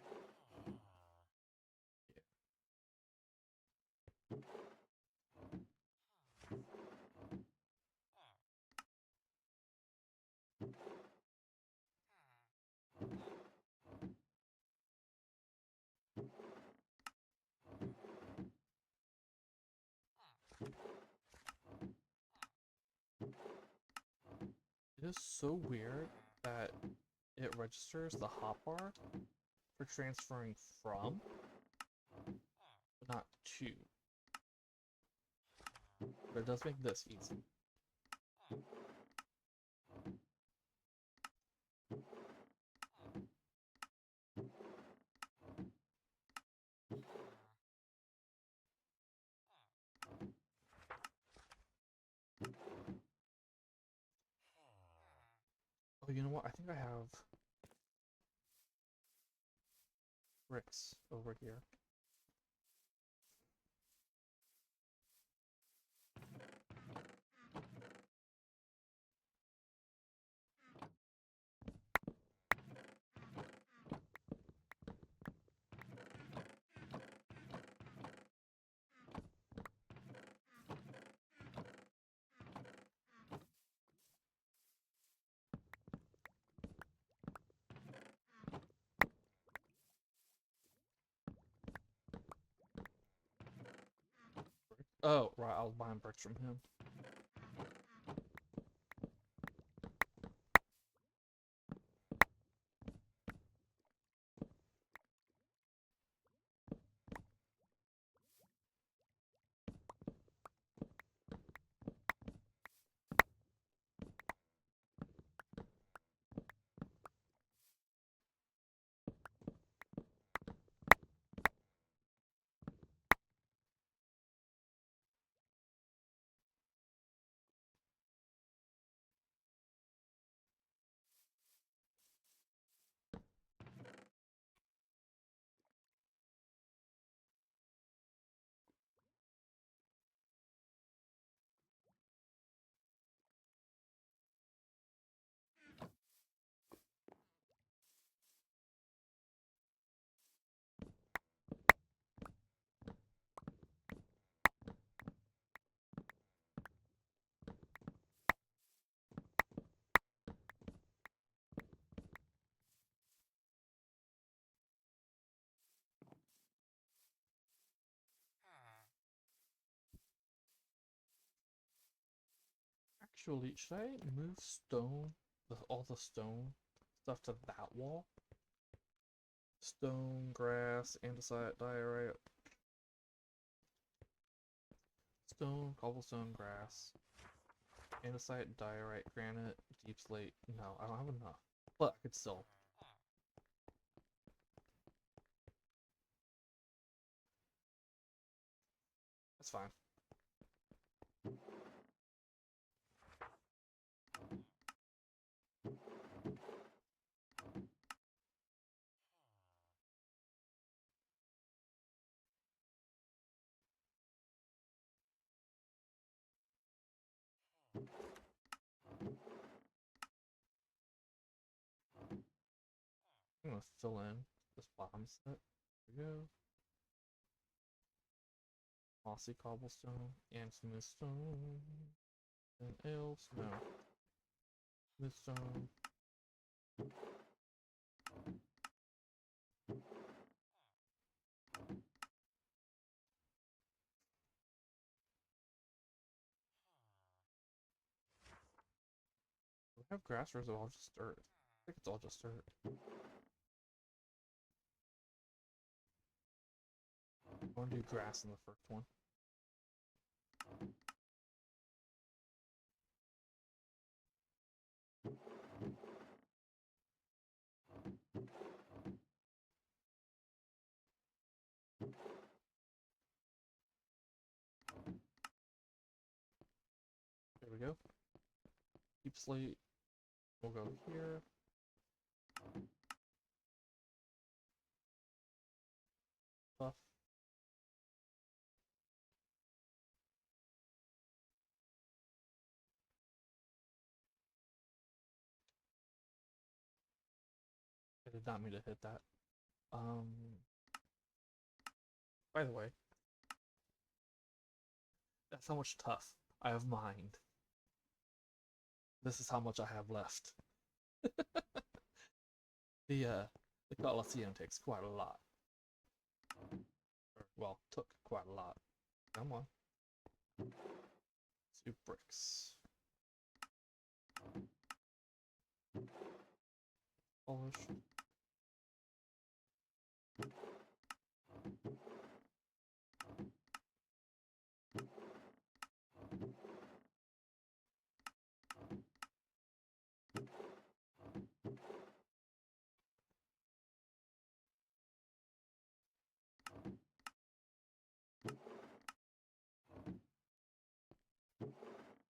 It is so weird that it registers the hotbar for transferring from, but not to. But it does make this easy. Oh, you know what? I think I have bricks over here. Oh, right, I was buying bricks from him. Actually, should I move stone, all the stone stuff to that wall? Stone, grass, andesite, diorite. Stone, cobblestone, grass, andesite, diorite, granite, deep slate. No, I don't have enough. But I could still. That's fine. I'm gonna fill in this bottom set. There we go. Mossy cobblestone and smooth stone. And else, no. Smooth stone. Do I have grass or is it all just dirt? I think it's all just dirt. I want to do grass in the first one. There we go. Deep slate. We'll go here. Buff. I did not mean to hit that. By the way, that's how much tough I have mined. This is how much I have left. The Colosseum takes quite a lot. Or, well, took quite a lot. Come on. 2 bricks. Polish.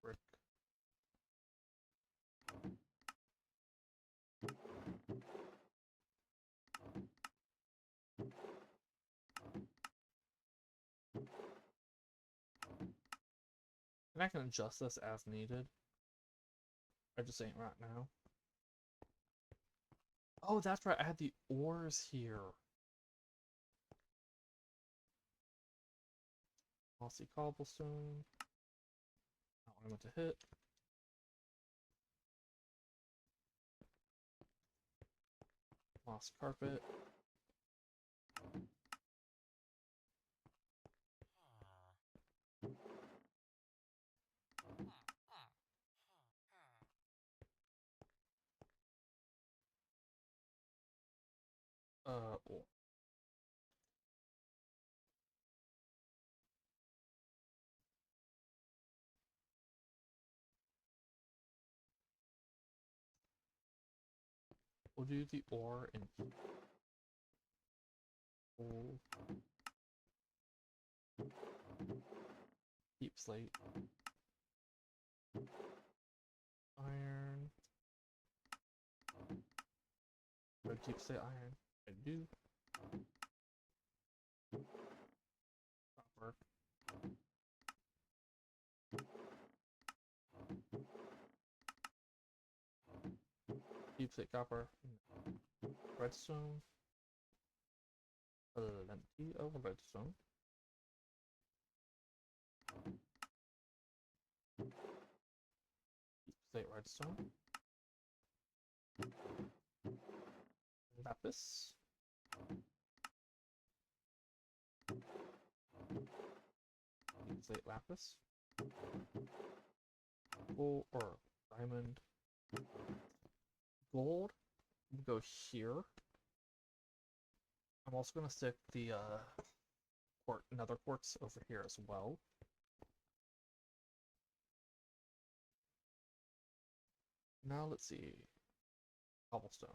Brick. And I can adjust this as needed. I just ain't right now. Oh, that's right. I had the ores here. Mossy cobblestone. Not what I meant to hit. Moss carpet. Ore. We'll do the ore in gold. Deep slate. Iron. Or deep slate iron. I do. Copper. Deep slate copper. Redstone. Plenty of redstone. Deep slate redstone. Lapis. Deep slate lapis. Gold or diamond. Gold will go here. I'm also gonna stick the nether quartz over here as well. Now let's see. Cobblestone.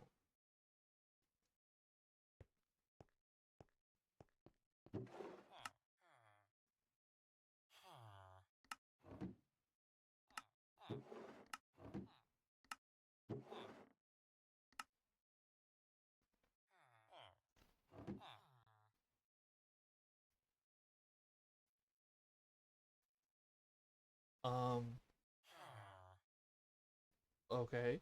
Okay.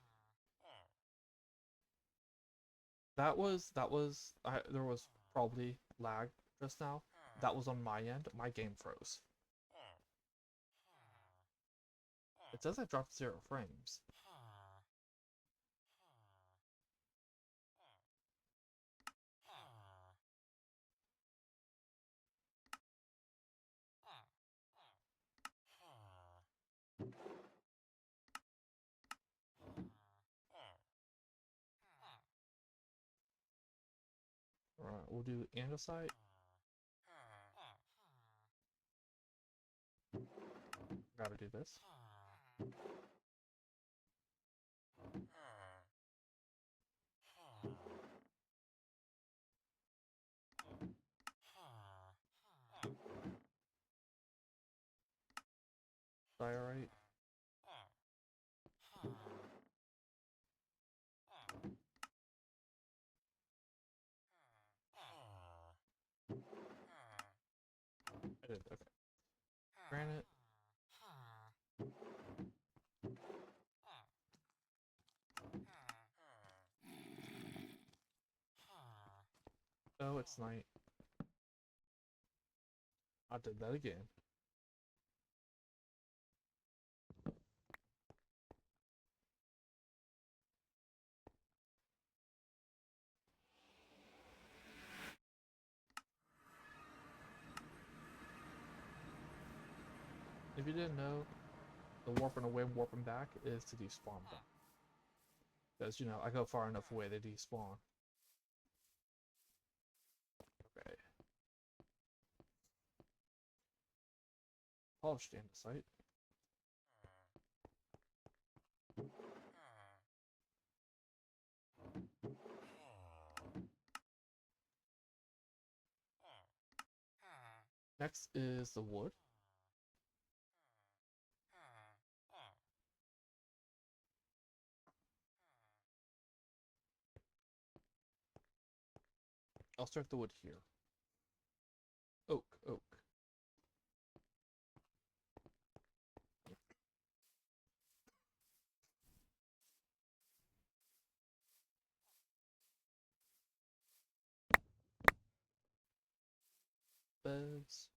There was probably lag just now. That was on my end. My game froze. It says I dropped 0 frames. Alright, we'll do andesite. Gotta do this. Diorite. I did, okay. Granite. Oh, it's night. I did that again. If you didn't know, the warping away and warping back is to despawn them. Because, you know, I go far enough away, they despawn. Okay. Polished andesite. Next is the wood. I'll start the wood here. Oak, oak. Beds.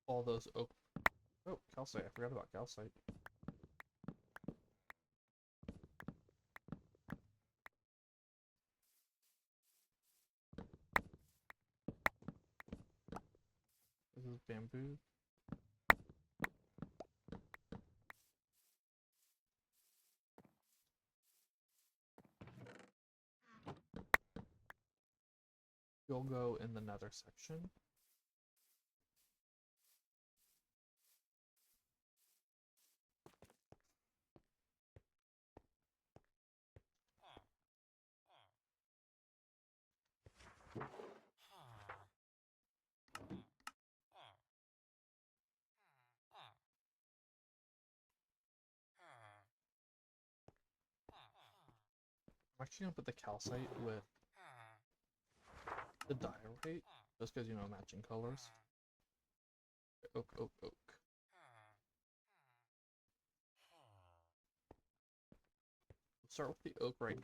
All those oak. Oh, calcite. I forgot about calcite. This is bamboo. You'll go in the nether section. I'm actually gonna put the calcite with the diorite, just because, you know, matching colors. Oak, oak, oak. Let's start with the oak right here.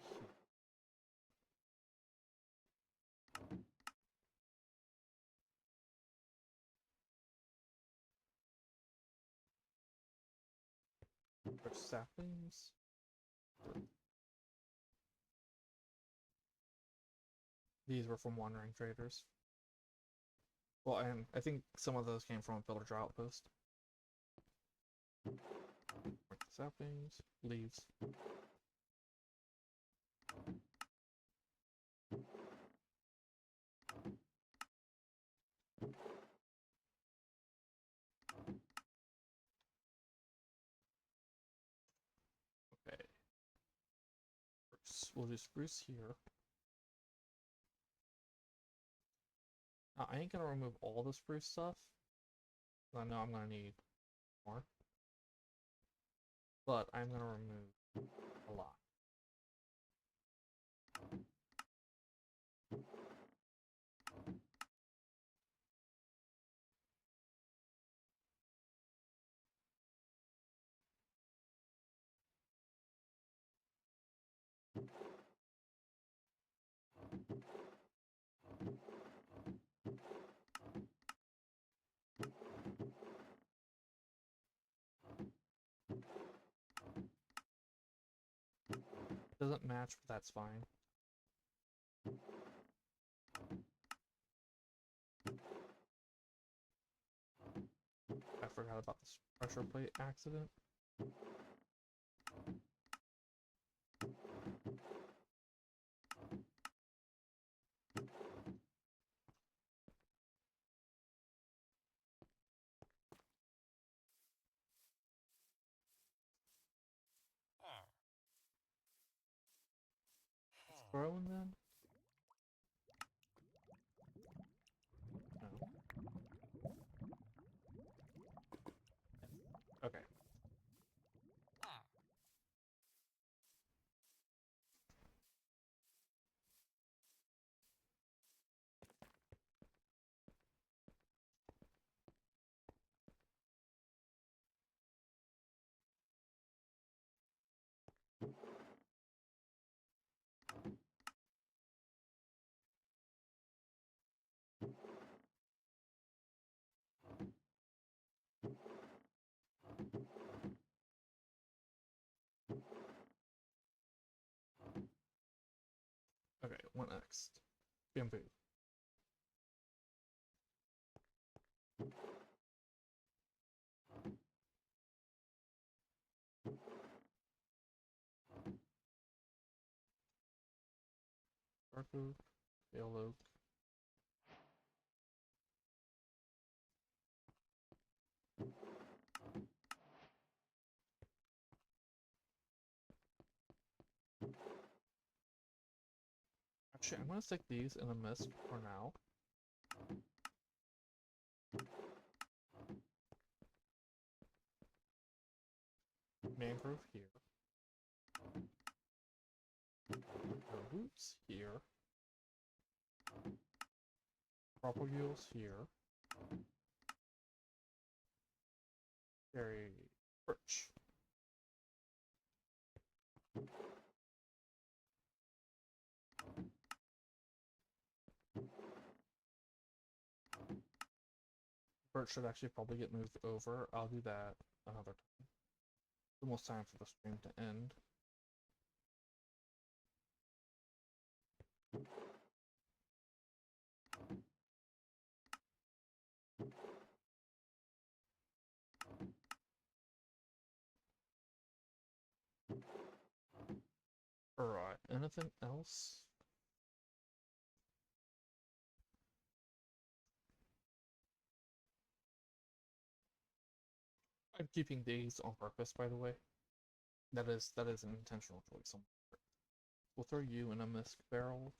For saplings. These were from wandering traders. Well, and I think some of those came from a villager outpost. Like saplings, leaves. Okay. We'll do spruce here. I ain't gonna remove all the spruce stuff. I know I'm gonna need more. But I'm gonna remove a lot. Doesn't match, but that's fine. I forgot about this pressure plate accident. It's growing then? No. Okay. Okay, what next? Bamboo. Dark oak, pale oak. Actually, I'm gonna stick these in a mist for now. Mangrove here. Roots here. Propagules here. Very birch. Birch should actually probably get moved over. I'll do that another time. It's almost time for the stream to end. Alright, anything else? I'm keeping these on purpose, by the way. That is an intentional choice on my part. We'll throw you in a misc barrel.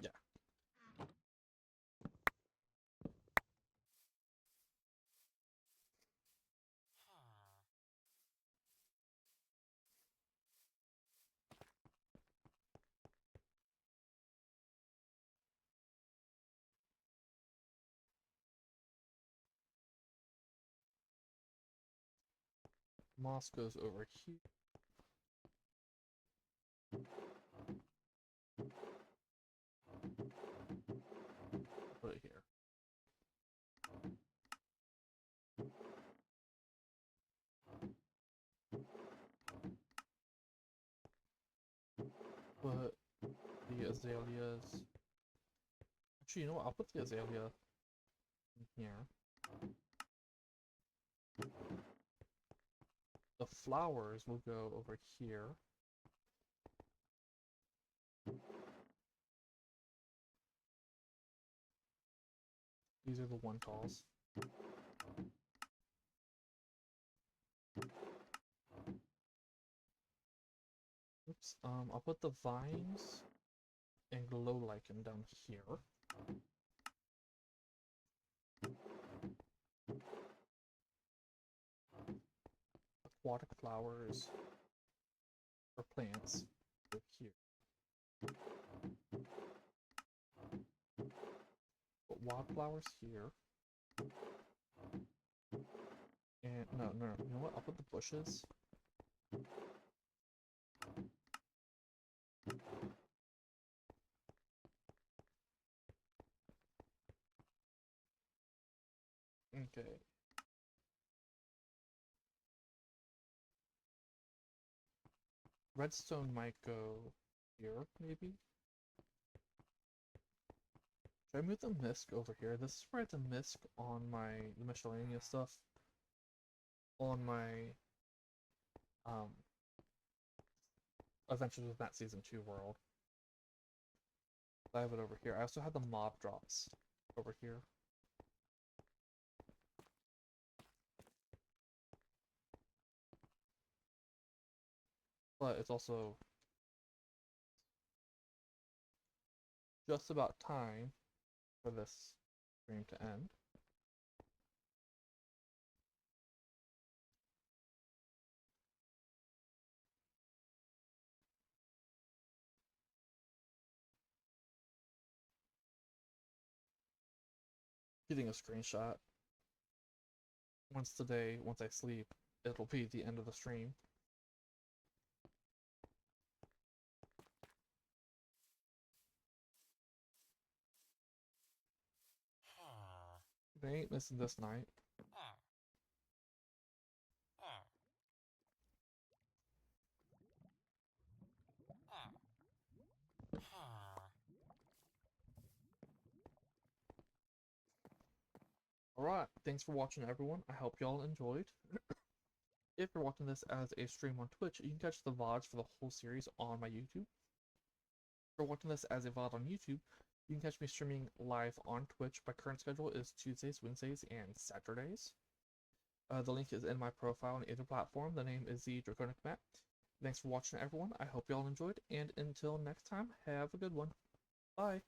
Yeah. Moss goes over here. Put it here. Put the azaleas. Actually, you know what? I'll put the azalea in here. The flowers will go over here. These are the one calls. Oops, I'll put the vines and glow lichen down here. Aquatic flowers or plants over here. Put wildflowers here. And no, you know what? I'll put the bushes. Okay. Redstone might go here, maybe? Should I move the misc over here? This is where the misc on the miscellaneous stuff on my Adventures with Matt Season 2 world. I have it over here. I also have the mob drops over here. But it's also just about time for this stream to end. Getting a screenshot. Once I sleep, it'll be the end of the stream. They ain't missing this night. Alright, thanks for watching everyone. I hope y'all enjoyed. If you're watching this as a stream on Twitch, you can catch the VODs for the whole series on my YouTube. If you're watching this as a VOD on YouTube, you can catch me streaming live on Twitch. My current schedule is Tuesdays, Wednesdays, and Saturdays. The link is in my profile on either platform. The name is the Draconic Matt. Thanks for watching everyone. I hope y'all enjoyed, and until next time, have a good one. Bye.